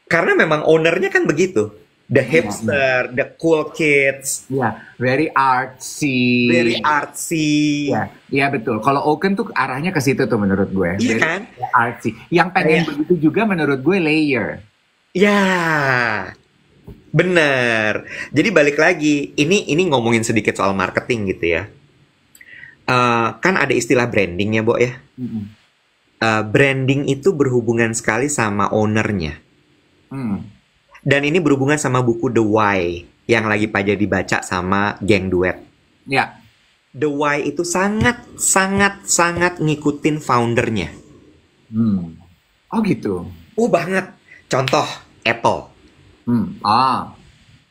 Karena memang ownernya kan begitu. The Iya, iya. hipster, the cool kids, Iya, very artsy. very artsy. Iya, iya betul. Kalau Oaken tuh arahnya ke situ tuh menurut gue. Iya Very kan? artsy. Yang pengen Kayak, begitu juga menurut gue Layer. ya, bener. Jadi balik lagi, ini ngomongin sedikit soal marketing gitu ya. Kan ada istilah branding ya, Bo ya. Mm-mm. Branding itu berhubungan sekali sama ownernya. Hmm. Dan ini berhubungan sama buku The Why yang lagi pada dibaca sama geng duet. Ya. The Why itu sangat, sangat, sangat ngikutin foundernya. Hmm. Oh gitu. Oh banget. Contoh, Apple. Hmm. Ah.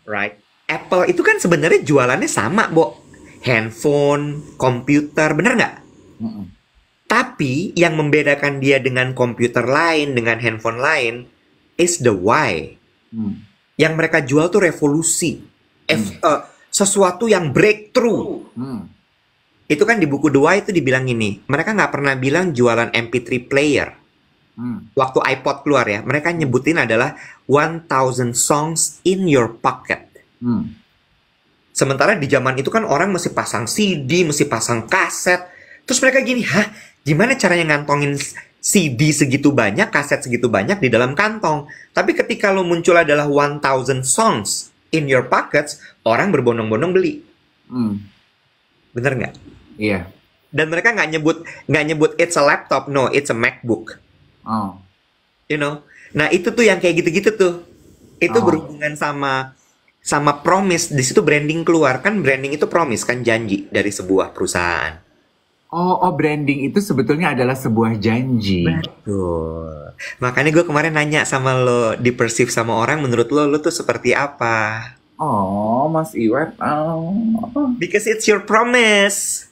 Right? Apple itu kan sebenarnya jualannya sama, Bo. Handphone, komputer, bener nggak? Mm-mm. Tapi yang membedakan dia dengan komputer lain, dengan handphone lain, is the why. Hmm. Yang mereka jual tuh revolusi. Hmm. Sesuatu yang breakthrough. Hmm. Itu kan di buku The Why itu dibilang gini, mereka nggak pernah bilang jualan MP3 player. Hmm. Waktu iPod keluar ya, mereka nyebutin adalah 1000 songs in your pocket. Hmm. Sementara di zaman itu kan orang mesti pasang CD, mesti pasang kaset. Terus mereka gini, hah? Gimana caranya ngantongin CD segitu banyak, kaset segitu banyak di dalam kantong? Tapi ketika lo muncul adalah 1000 songs in your pockets, orang berbondong-bondong beli. Hmm. Bener nggak? Iya. Dan mereka nggak nyebut it's a laptop, no, it's a MacBook. Oh. You know? Nah itu tuh yang kayak gitu-gitu tuh. Itu Oh. berhubungan sama promise. Di situ branding keluar. Kan branding itu promise, kan janji dari sebuah perusahaan. Oh, branding itu sebetulnya adalah sebuah janji. Tuh. Makanya gue kemarin nanya sama lo, di-perceive sama orang, menurut lo tuh seperti apa? Oh, Mas Iwan. Oh. Because it's your promise.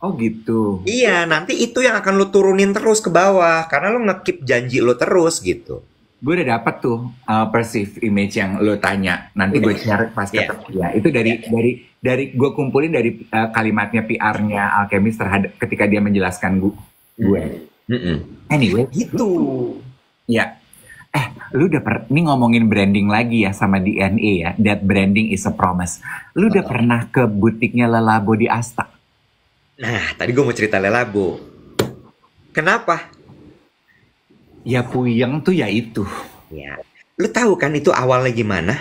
Oh gitu. Iya, nanti itu yang akan lo turunin terus ke bawah. Karena lo nge-keep janji lo terus gitu. Gue udah dapat tuh perceive image yang lo tanya. Nanti gue share pas Iya. ketemu ya. Itu dari gue kumpulin dari kalimatnya PR-nya Alchemist terhadap ketika dia menjelaskan gue. Mm-mm. Anyway, Gitu. ya. Lu udah ini ngomongin branding lagi ya sama DNA ya. That branding is a promise. Lu udah pernah ke butiknya Lelabo di Asta? Nah, tadi gue mau cerita Lelabo. Kenapa? Ya puyeng tuh ya itu. Ya. Lu tahu kan itu awalnya gimana?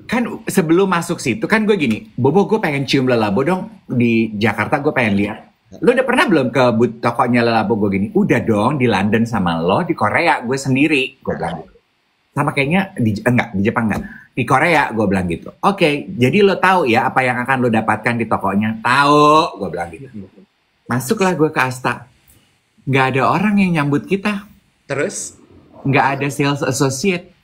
Kan sebelum masuk situ kan gue gini, Bobo gue pengen cium Lelabo dong di Jakarta, gue pengen lihat. Lu udah pernah belum ke tokonya Lelabo gue gini? Udah dong, di London sama lo, di Korea gue sendiri, gue bilang gitu. Sama kayaknya di Jepang enggak, di Korea gue bilang gitu. Oke, jadi lo tahu ya apa yang akan lo dapatkan di tokonya? Tahu, gue bilang gitu. Masuklah gue ke Asta, nggak ada orang yang nyambut kita, Terus? nggak ada sales associate.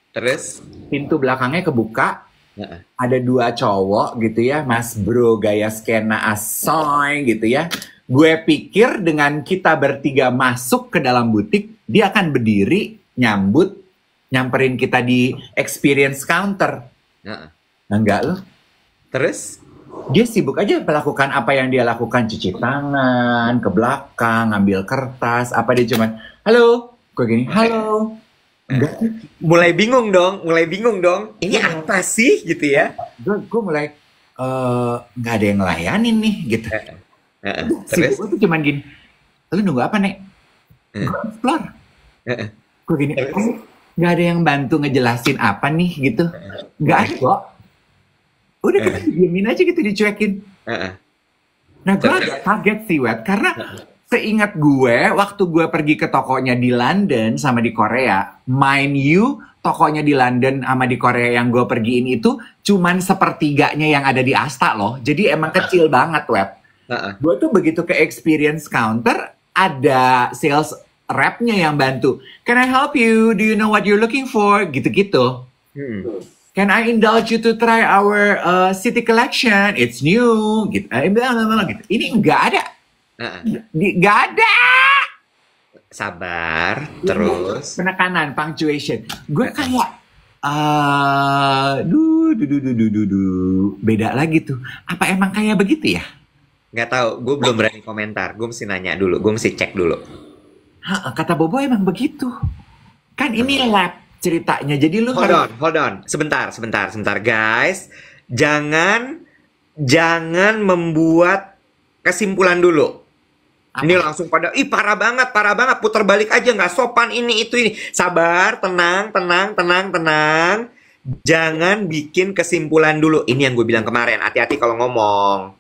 Terus? Pintu belakangnya kebuka, Heeh. ada dua cowok gitu ya, Mas Bro gaya skena asoy gitu ya. Gue pikir dengan kita bertiga masuk ke dalam butik, dia akan berdiri, nyamperin kita di experience counter. Heeh. Enggak loh. Terus? Dia sibuk aja melakukan apa yang dia lakukan, cuci tangan, ke belakang, ngambil kertas, apa dia cuman, halo, gue gini, halo. Enggak, Mulai bingung dong. Ini apa sih gitu ya? gue mulai nggak ada yang ngelayanin nih gitu. Heeh. Si Terus? gue tuh cuman gini, lu nunggu apa nek? Gue explore. Heeh. Gue gini, Terus? nggak ada yang bantu ngejelasin apa nih gitu. Nggak ada kok. Udah kita diemin aja gitu, dicuekin. Heeh. Nah gue agak kaget sih Wet, karena seingat gue waktu gue pergi ke tokonya di London sama di Korea, mind you tokonya di London sama di Korea yang gue pergiin itu cuman sepertiganya yang ada di Asta loh. Jadi emang kecil banget web. Gue tuh begitu ke experience counter, ada sales rep-nya yang bantu. Can I help you? Do you know what you're looking for? Gitu-gitu. Can I indulge you to try our city collection? It's new. Gitu. Gitu. Ini nggak ada. Nggak ada. Sabar, terus. Penekanan, punctuation. Gue kayak, beda lagi tuh. Apa emang kayak begitu ya? Nggak tahu, gue belum berani komentar. Gue mesti nanya dulu, gue mesti cek dulu. Kata Bobo emang begitu. Kan ini lab ceritanya. Jadi lu hold on. Sebentar, guys. Jangan membuat kesimpulan dulu. Apa? Ini langsung pada, parah banget, putar balik aja, nggak sopan ini. Sabar, tenang. Jangan bikin kesimpulan dulu. Ini yang gue bilang kemarin, hati-hati kalau ngomong.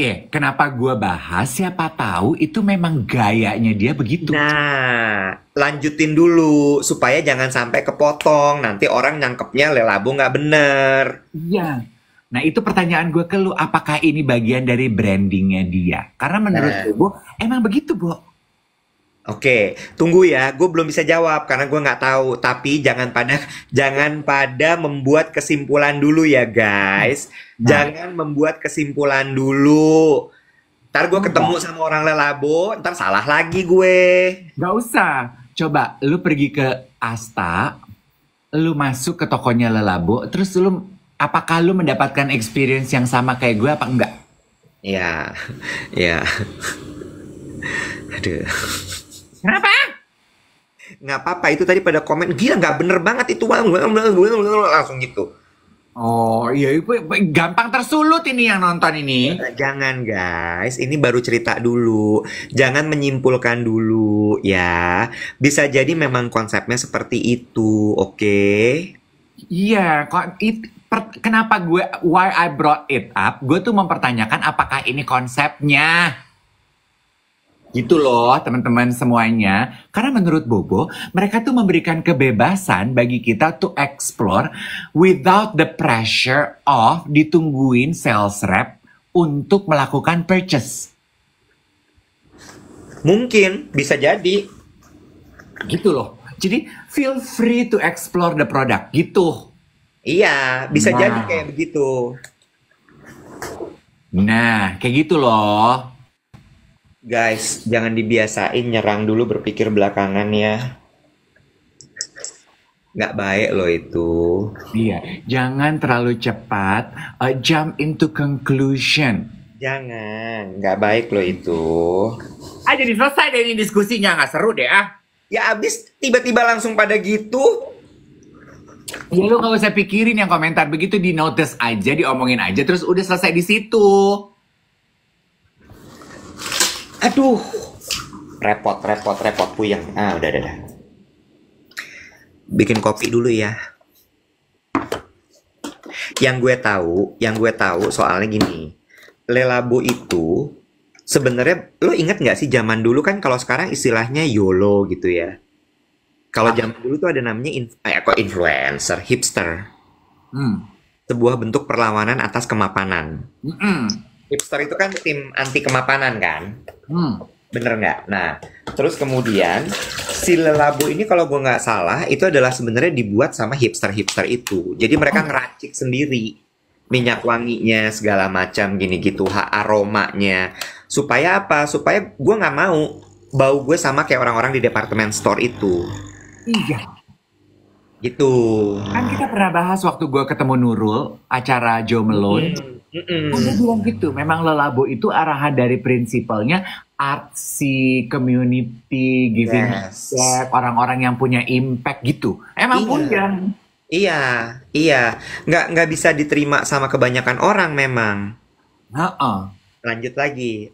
Kenapa gue bahas, siapa tahu itu memang gayanya dia begitu. Nah, lanjutin dulu, supaya jangan sampai kepotong. Nanti orang nyangkepnya Lelabo nggak bener. Iya. Nah itu pertanyaan gue ke lu, apakah ini bagian dari brandingnya dia? Karena menurut gue, emang begitu, Bo. Oke, tunggu ya, gue belum bisa jawab karena gue nggak tahu. Tapi jangan pada membuat kesimpulan dulu ya guys. Jangan membuat kesimpulan dulu. Ntar gue ketemu sama orang Lelabo, ntar salah lagi gue. Gak usah. Coba lu pergi ke Asta, lu masuk ke tokonya Lelabo, terus apakah lu mendapatkan experience yang sama kayak gue apa enggak? Ya. Aduh. Kenapa? Nggak apa-apa, itu tadi pada komen, gila nggak bener banget itu, langsung gitu. Oh iya, gampang tersulut ini yang nonton ini. Jangan guys, ini baru cerita dulu. Jangan menyimpulkan dulu ya. Bisa jadi memang konsepnya seperti itu, oke? Iya, kenapa why I brought it up, gue tuh mempertanyakan apakah ini konsepnya. Gitu loh teman-teman semuanya. Karena menurut Bobo, mereka tuh memberikan kebebasan bagi kita to explore without the pressure of ditungguin sales rep untuk melakukan purchase. Mungkin, bisa jadi. Gitu loh. Jadi feel free to explore the product, gitu. Iya, bisa jadi kayak begitu. Nah, kayak gitu loh. Guys, jangan dibiasain nyerang dulu berpikir belakangan ya. Nggak baik loh itu. Iya, jangan terlalu cepat jump into conclusion. Jangan, nggak baik loh itu. Jadi selesai deh ini diskusinya, nggak seru deh Ya abis tiba-tiba langsung pada gitu. Ya lu nggak usah pikirin yang komentar begitu, di notice aja, diomongin aja, terus udah selesai di situ. Aduh, repot puyeng. Udah. Bikin kopi dulu ya. Yang gue tahu soalnya gini. Lelabo itu sebenarnya lo inget nggak sih zaman dulu kan, kalau sekarang istilahnya YOLO gitu ya. Kalau zaman dulu tuh ada namanya influencer, hipster. Sebuah bentuk perlawanan atas kemapanan. Hipster itu kan tim anti kemapanan kan? Bener nggak? Nah, terus kemudian si Lelabo ini kalau gue nggak salah itu adalah sebenarnya dibuat sama hipster-hipster itu. Jadi mereka ngeracik sendiri minyak wanginya segala macam gini gitu, aromanya. Supaya apa? Supaya gue nggak mau bau gue sama kayak orang-orang di departemen store itu. Iya. Gitu. Kan kita pernah bahas waktu gue ketemu Nurul, acara Joe Malone. Dia bilang gitu, memang Lelabo itu arahan dari prinsipalnya artsy, community, giving back, orang-orang yang punya impact gitu. Emang punya. Iya. Nggak bisa diterima sama kebanyakan orang memang. Lanjut lagi.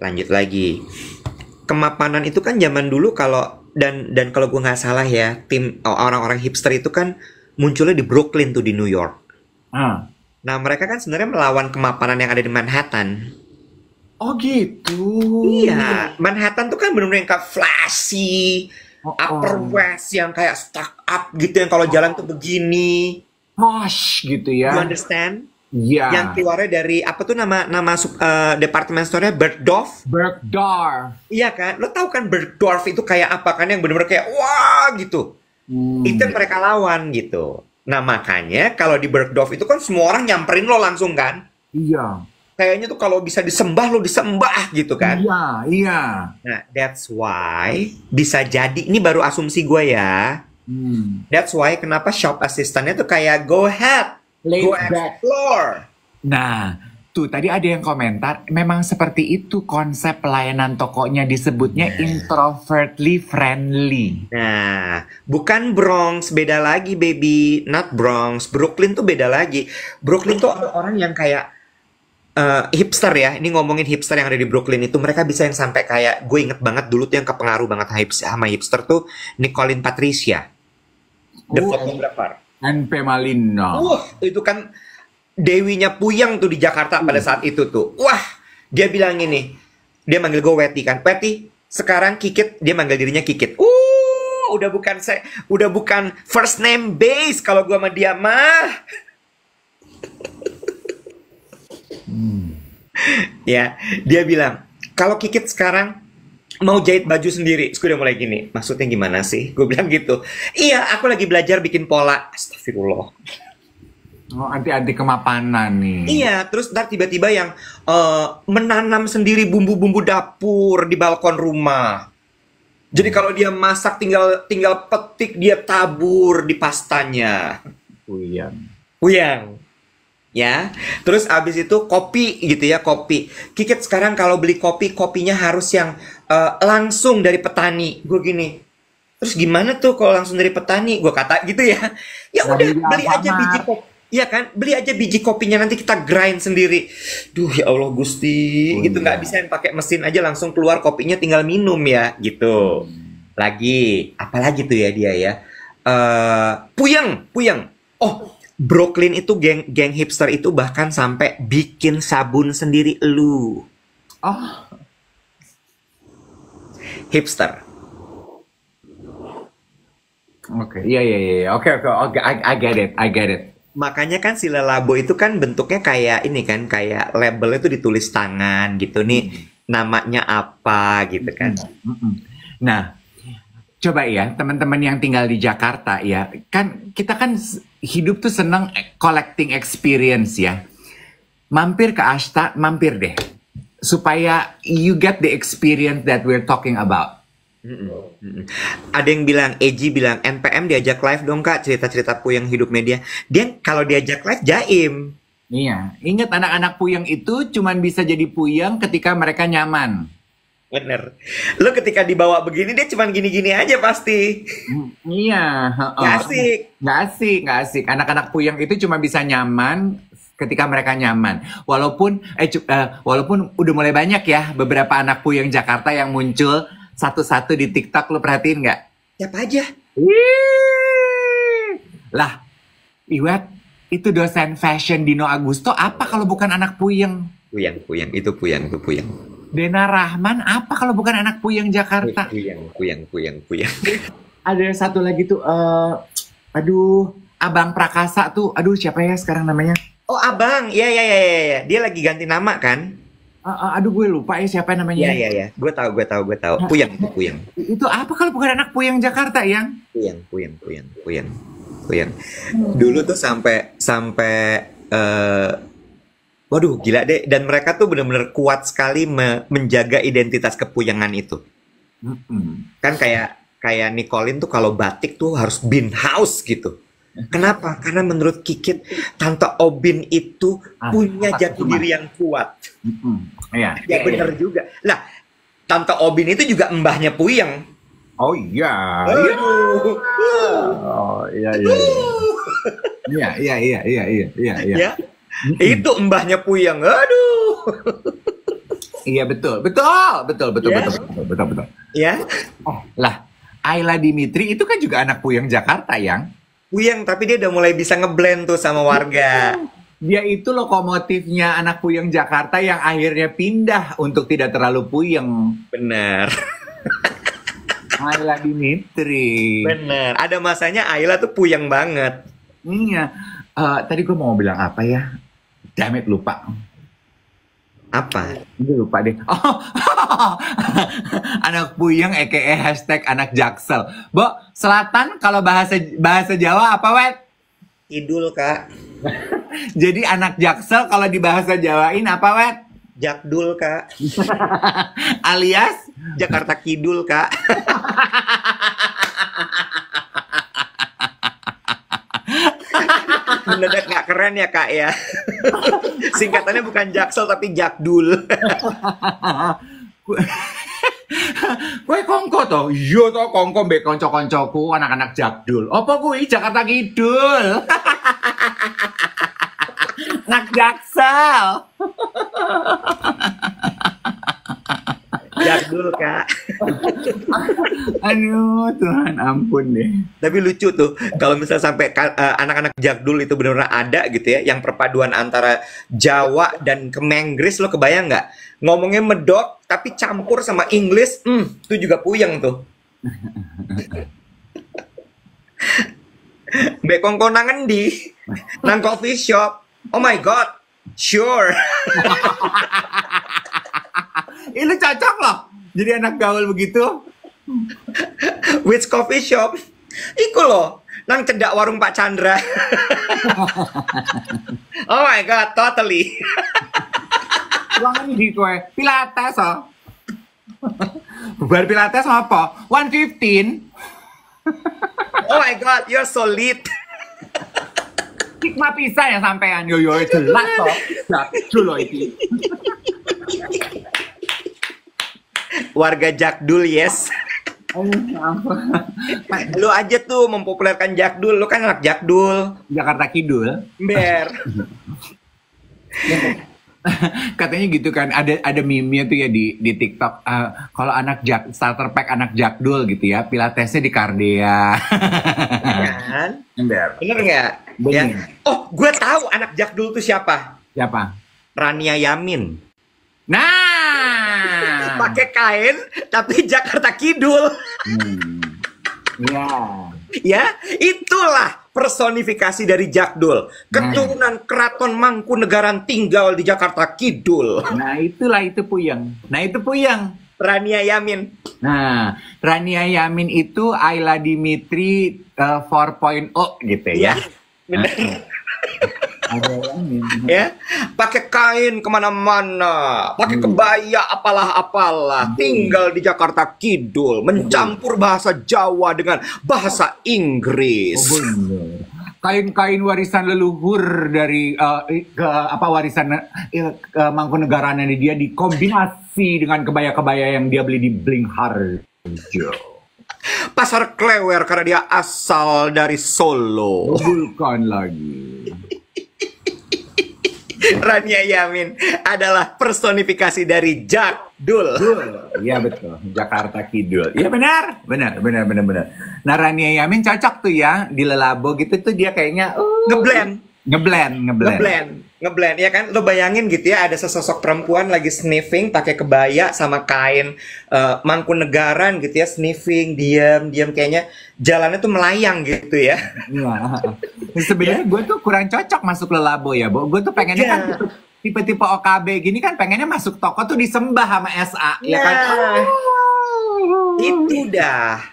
Kemapanan itu kan zaman dulu kalau dan kalau gue nggak salah ya, tim orang-orang hipster itu kan munculnya di Brooklyn tuh, di New York. Nah, mereka kan sebenarnya melawan kemapanan yang ada di Manhattan. Oh gitu. Iya, Manhattan tuh kan benar-benar yang kayak flashy, Oh, Upper oh. West yang kayak stuck up gitu, yang kalau jalan tuh begini. Posh gitu ya. You understand? Iya. Yang keluarnya dari apa tuh department store-nya Bergdorf? Bergdorf. Iya kan? Lo tahu kan Bergdorf itu kayak apa kan, yang bener-bener kayak wah gitu. Itu yang mereka lawan gitu. Nah, makanya kalau di Bergdorf itu kan semua orang nyamperin lo langsung kan? Iya. Kayaknya tuh kalau bisa disembah lo disembah gitu kan? Iya, iya. Nah, that's why bisa jadi, ini baru asumsi gue ya. That's why kenapa shop assistant-nya tuh kayak go ahead, Laid go back. explore. Nah, tuh tadi ada yang komentar, memang seperti itu konsep pelayanan tokonya, disebutnya introvertly friendly. Nah, bukan Bronx, beda lagi baby, not Bronx. Brooklyn tuh beda lagi. Brooklyn tuh orang-orang yang kayak hipster ya. Ini ngomongin hipster yang ada di Brooklyn itu, mereka bisa yang sampai kayak, gue inget banget dulu tuh yang kepengaruh banget sama hipster tuh Nicolene Patricia, the photographer. NP Malina. Itu kan dewinya Puyang tuh di Jakarta pada saat itu tuh. Wah, dia bilang ini, dia manggil gue Weti kan. Weti, sekarang Kikit, dia manggil dirinya Kikit. Udah bukan first name base kalau gue sama dia mah. Ya, dia bilang, kalau Kikit sekarang mau jahit baju sendiri. Terus gue udah mulai gini, maksudnya gimana sih? Gue bilang gitu. Iya, aku lagi belajar bikin pola. Astagfirullah. Oh, anti-anti kemapanan nih. Iya, terus ntar tiba-tiba yang menanam sendiri bumbu-bumbu dapur di balkon rumah. Jadi kalau dia masak tinggal petik, dia tabur di pastanya. Puyang. Ya, terus abis itu kopi gitu ya, kopi. Kikit sekarang kalau beli kopi, kopinya harus yang langsung dari petani. Gue gini, terus gimana tuh kalau langsung dari petani? Gue kata gitu ya. Ya udah, beli aja biji kopi. Iya kan, beli aja biji kopinya, nanti kita grind sendiri. Duh ya Allah Gusti, gitu nggak bisa yang pakai mesin aja langsung keluar kopinya, tinggal minum ya, gitu. Lagi, apalagi tuh ya dia ya. Puyang. Oh, Brooklyn itu geng hipster itu bahkan sampai bikin sabun sendiri lu. Oh, Hipster. oke. Iya. Oke. I get it. Makanya kan si Lelabo itu kan bentuknya kayak ini kan, kayak labelnya tuh ditulis tangan gitu nih, namanya apa gitu kan. Nah, coba ya teman-teman yang tinggal di Jakarta ya, kan kita kan hidup tuh seneng collecting experience ya. Mampir ke Ashta, mampir deh, supaya you get the experience that we're talking about. Ada yang bilang, Eji bilang, NPM diajak live dong kak, cerita-cerita Puyang hidup media. Dia kalau diajak live jaim. Iya, ingat anak-anak Puyang itu cuman bisa jadi Puyang ketika mereka nyaman. Bener. Lo ketika dibawa begini dia cuman gini-gini aja pasti. Iya. Nggak asik. Anak-anak Puyang itu cuma bisa nyaman ketika mereka nyaman. Walaupun udah mulai banyak ya beberapa anak Puyang Jakarta yang muncul satu-satu di TikTok, lo perhatiin nggak? Siapa aja? Lah, Iwet, itu dosen fashion Dino Agusto apa kalau bukan anak Puyang? Puyang. Dena Rahman apa kalau bukan anak Puyang Jakarta? Puyang. Ada satu lagi tuh, Abang Prakasa tuh, siapa ya sekarang namanya? Oh Abang, iya. Dia lagi ganti nama kan? Gue lupa ya siapa namanya. Iya. Gue tahu. Puyang. Itu apa kalau bukan anak Puyang Jakarta yang? Puyang. Dulu tuh sampai waduh gila deh. Dan mereka tuh benar-benar kuat sekali menjaga identitas kepuyangan itu. Kan kayak Nicolene tuh kalau batik tuh harus bin house gitu. Kenapa? Karena menurut Kikit, Tante Obin itu punya jati diri yang kuat. Iya. Ya benar juga. Lah, Tante Obin itu juga mbahnya Puyang. Oh iya. Oh iya. Iya. Itu mbahnya Puyang. Aduh. Iya betul. Ya. Oh, lah, Ayla Dimitri itu kan juga anak Puyang Jakarta yang. Puyang, tapi dia udah mulai bisa ngeblend tuh sama warga. Dia itu lokomotifnya anak Puyang Jakarta yang akhirnya pindah untuk tidak terlalu puyeng. Benar. Ayla Dimitri. Bener. Ada masanya Ayla tuh puyeng banget. Iya. Tadi gue mau bilang apa ya? Damn it, lupa. Apa? Gue lupa deh. Oh, anak puyeng #, anak jaksel. Bo, selatan kalau bahasa Jawa apa, Wet? Kidul, Kak. Jadi anak jaksel kalau di bahasa Jawain apa, Wet? Jakdul, Kak. Alias Jakarta Kidul, Kak. Mendadak nggak keren ya, Kak ya? Singkatannya bukan Jaksel tapi Jakdul. Kowe kongko to? Iya to kongko mbek kanca-kancaku anak-anak Jakdul. Apa kuwi Jakarta Kidul? Anak Jaksel. Jakdul, Kak. Aduh, Tuhan ampun deh. Tapi lucu tuh kalau misalnya sampai anak-anak Jakdul itu benar-benar ada gitu ya, yang perpaduan antara Jawa dan Kemenggris, lo kebayang nggak? Ngomongnya medok tapi campur sama Inggris, itu juga puyeng tuh. Mbak kongkong ngendi? Nang coffee shop. Oh my god, sure. Ini cocok loh. Jadi anak gaul begitu. Which coffee shop? Iku loh, nang cedak warung Pak Chandra. Oh my god, totally. Ruangan di kowe. Pilates oh. Bubar Pilates apa? 115. Oh my god, you're so lit. Hikmah pisah ya sampean. Yo jelas toh. Jakdul loh iki. Warga Jakdul, yes. Lu aja tuh mempopulerkan Jakdul, lu kan anak Jakdul. Jakarta Kidul. Ber. Katanya gitu kan, ada meme-nya tuh ya di TikTok. Kalau anak starter pack anak Jakdul gitu ya, pilatesnya di Cardea. Kan? Bener nggak? Bener. Ya. Oh, gue tahu anak Jakdul tuh siapa? Siapa? Rania Yamin. Nah, Pakai kain tapi Jakarta Kidul. ya. Ya, itulah personifikasi dari Jakdul. Keturunan Keraton Mangkunegaran tinggal di Jakarta Kidul. Nah, itulah itu puyeng. Nah, itu puyeng. Rania Yamin. Nah, Rania Yamin itu Ayla Dimitri 4.0 gitu ya. Bener. Ya, pakai kain kemana-mana, pakai kebaya apalah-apalah, tinggal di Jakarta Kidul, mencampur bahasa Jawa dengan bahasa Inggris. Oh, bener. Kain-kain warisan leluhur dari warisan Mangkunegaran dia dikombinasi dengan kebaya-kebaya yang dia beli di Bling Harjo. Pasar Klewer karena dia asal dari Solo. Bukan lagi. Rania Yamin adalah personifikasi dari Jakdul. Iya betul, Jakarta Kidul. Iya benar. Nah Rania Yamin cocok tuh ya di Lelabo gitu tuh dia kayaknya ngeblend ya kan, lo bayangin gitu ya, ada sesosok perempuan lagi sniffing pakai kebaya sama kain Mangkunegaran gitu ya, sniffing diam kayaknya jalannya tuh melayang gitu ya. Iya. Sebenarnya gue tuh kurang cocok masuk Lelabo ya, Bo. Gue tuh pengennya kan tipe-tipe OKB gini kan, pengennya masuk toko tuh disembah sama SA ya kan. Itu dah.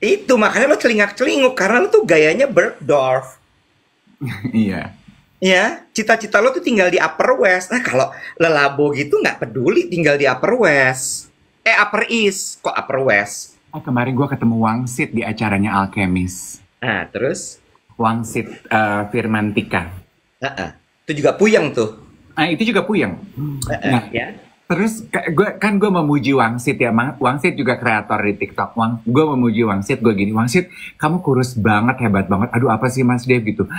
Itu makanya lo celingak-celinguk karena lo tuh gayanya Bergdorf. Iya. Ya, cita-cita lo tuh tinggal di Upper West. Nah, kalau Lelabo gitu nggak peduli tinggal di Upper West. Upper East, kok Upper West? Kemarin gue ketemu Wangsit di acaranya Alchemist. Nah, terus? Wangsit Firmantika. Itu juga puyeng tuh. Itu juga puyeng. Nah, ya. Terus gue memuji Wangsit ya, Wangsit juga kreator di TikTok. Gue memuji Wangsit, gue gini, Wangsit kamu kurus banget, hebat banget. Aduh apa sih Mas Dev gitu.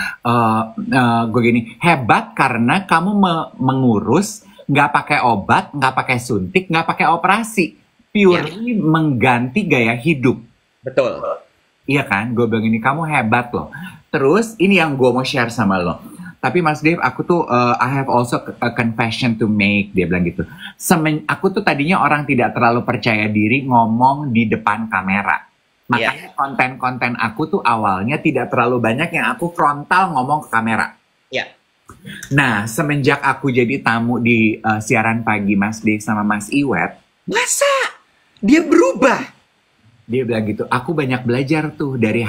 Gue gini, hebat karena kamu mengurus, nggak pakai obat, nggak pakai suntik, nggak pakai operasi, purely mengganti gaya hidup. Betul. Iya kan, gue bilang ini kamu hebat loh. Terus ini yang gue mau share sama lo. Tapi Mas Dave, aku tuh I have also a confession to make, dia bilang gitu. Aku tuh tadinya orang tidak terlalu percaya diri ngomong di depan kamera. Makanya konten-konten aku tuh awalnya tidak terlalu banyak yang aku frontal ngomong ke kamera. Ya. Nah, semenjak aku jadi tamu di siaran pagi Mas Dave sama Mas Iwet, Masa? Dia berubah? dia bilang gitu, aku banyak belajar tuh dari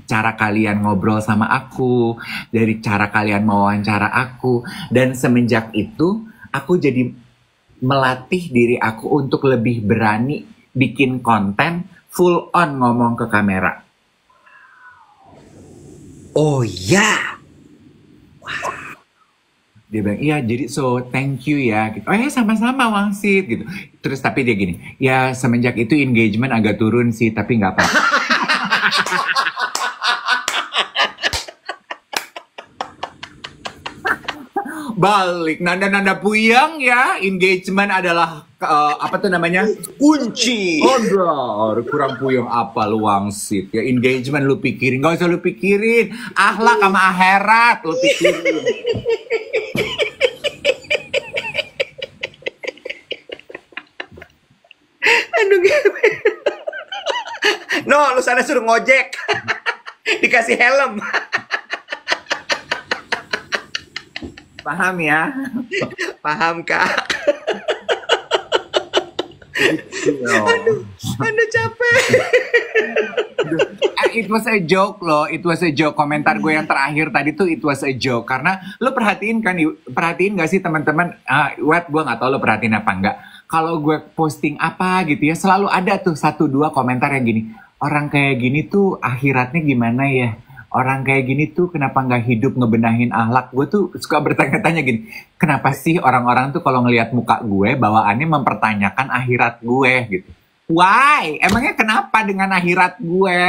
cara kalian ngobrol sama aku, dari cara kalian mewawancara aku, dan semenjak itu aku jadi melatih diri aku untuk lebih berani bikin konten full on ngomong ke kamera. Oh ya. Dia bilang, iya jadi so thank you ya. Gitu. Oh ya sama-sama Wangsit gitu. Terus tapi dia gini, ya semenjak itu engagement agak turun sih, tapi nggak apa-apa. Balik, nanda-nanda puyeng ya, engagement adalah, apa tuh namanya? Kunci. Odor, kurang puyeng apa lu Wangsit? Ya engagement lu pikirin, nggak usah lu pikirin. Akhlak sama akhirat lu pikirin. Aduh, no, lu sana suruh ngojek. Dikasih helm. Paham ya? Paham, Kak. Aduh capek. It was a joke loh, it was a joke. Komentar gue yang terakhir tadi tuh it was a joke. Karena lo perhatiin gak sih teman-teman, Web gue gak tau lo perhatiin apa enggak. Kalau gue posting apa gitu ya, selalu ada tuh 1-2 komentar yang gini, orang kayak gini tuh akhiratnya gimana ya? Orang kayak gini tuh kenapa nggak hidup ngebenahin akhlak? Gue tuh suka bertanya-tanya gini, kenapa sih orang-orang tuh kalau ngelihat muka gue bawaannya mempertanyakan akhirat gue gitu? Why? Emangnya kenapa dengan akhirat gue?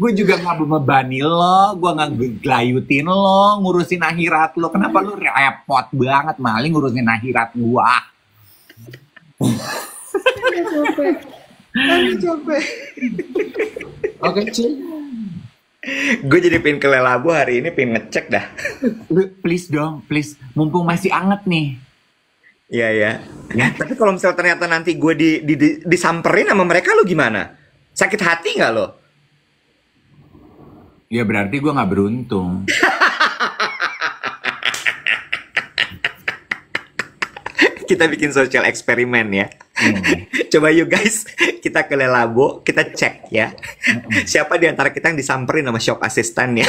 Gue juga nggak membebani lo, gue nggak gelayutin lo, ngurusin akhirat lo. Kenapa lo repot banget maling ngurusin akhirat gue? Capek. Oke, Cil. Gue jadi pengen ke Lelabu hari ini, pengen ngecek dah. Please dong, please. Mumpung masih anget nih. Iya ya. Tapi kalau misalnya ternyata nanti gue disamperin sama mereka, lo gimana? Sakit hati nggak lo? Ya berarti gue nggak beruntung. Kita bikin social eksperimen ya. Coba you guys, kita ke Lelabo, kita cek ya. Siapa di antara kita yang disamperin sama shop asisten ya.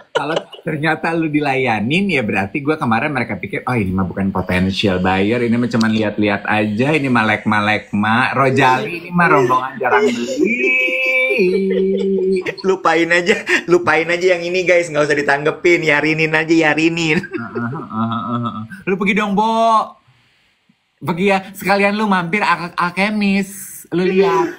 Kalau ternyata lu dilayanin ya berarti gue kemarin mereka pikir, oh ini mah bukan potential buyer, ini mah cuma lihat-lihat aja, ini malek-malek mak, Rojali ini mah rombongan jarang beli. Lupain aja yang ini guys, nggak usah ditanggepin, yarinin aja, yarinin. Lu pergi dong, Bo. Pergi ya, sekalian lu mampir Alkemis, lu lihat.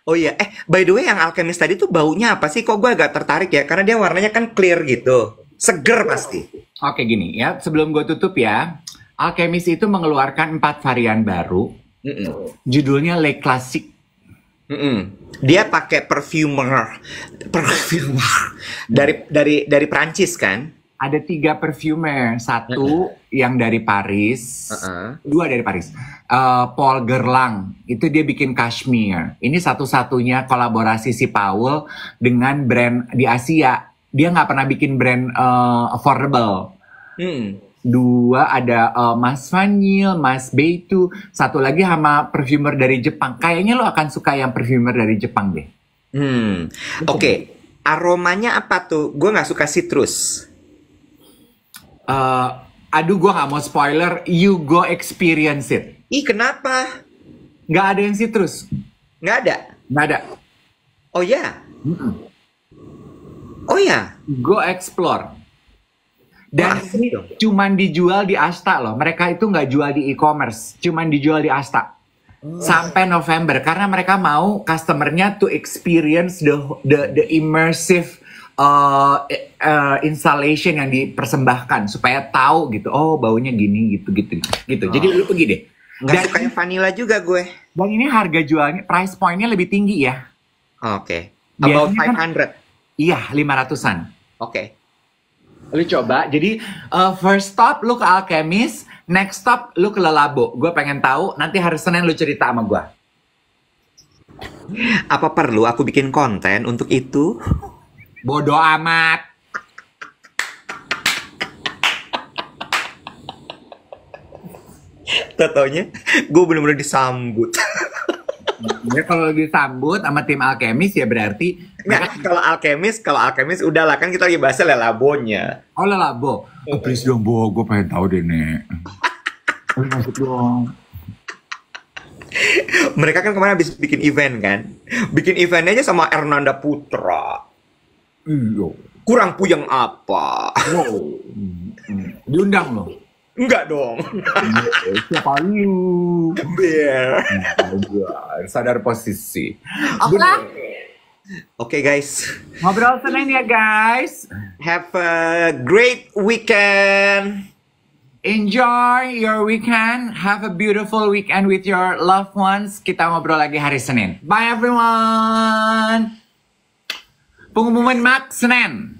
Oh iya, by the way yang Alkemis tadi tuh baunya apa sih? Kok gue agak tertarik ya, karena dia warnanya kan clear gitu, seger pasti. Oke gini ya, sebelum gue tutup ya, Alkemis itu mengeluarkan 4 varian baru. Judulnya Le Classique. Dia pakai perfumer dari Prancis kan? Ada 3 perfumer, 1 yang dari Paris, 2 dari Paris. Paul Guerlain, itu dia bikin cashmere. Ini satu-satunya kolaborasi si Paul dengan brand di Asia. Dia nggak pernah bikin brand affordable. 2 ada Mas Vanille, Mas Beitu. 1 lagi sama perfumer dari Jepang. Kayaknya lo akan suka yang perfumer dari Jepang deh. Oke. Aromanya apa tuh? Gue nggak suka citrus. Aduh, gue nggak mau spoiler. You go experience it. Ih, kenapa? Nggak ada yang citrus. Nggak ada? Nggak ada. Oh ya? Oh ya? Go explore. Dan ini cuman dijual di Asta loh. Mereka itu nggak jual di e-commerce. Cuman dijual di Asta. Sampai November. Karena mereka mau customernya to experience the immersive installation yang dipersembahkan supaya tahu gitu, oh baunya gini gitu. Jadi lu pergi deh. Nggak suka yang vanilla juga gue. Dan ini harga jualnya, price point-nya lebih tinggi ya. Oke. About 500. Iya, 500-an. Oke. Lu coba. Jadi first stop lu ke Alchemist, next stop lu ke Lelabo. Gue pengen tahu nanti hari Senin lu cerita sama gue. Apa perlu aku bikin konten untuk itu? Bodoh amat. Totonya gue bener-bener disambut. Ya kalau lagi sambut sama tim Alchemist ya berarti Nggak, kalau alkemis udahlah, kan kita lagi bahas Lelabonya. oh Lelabo. Oh, please dong, Bo, gue pengen tahu deh, Nek. Masuk dong. Mereka kan kemarin habis bikin event kan. Bikin eventnya aja sama Ernanda Putra. Iya. Kurang puyeng apa? Wow. Diundang loh. Enggak dong. Siapa lu? Biar. Sadar posisi. Oke guys, Ngobrol Senin ya guys. have a great weekend. Enjoy your weekend. Have a beautiful weekend with your loved ones. Kita ngobrol lagi hari Senin. Bye everyone. Pengumuman Mat Senin.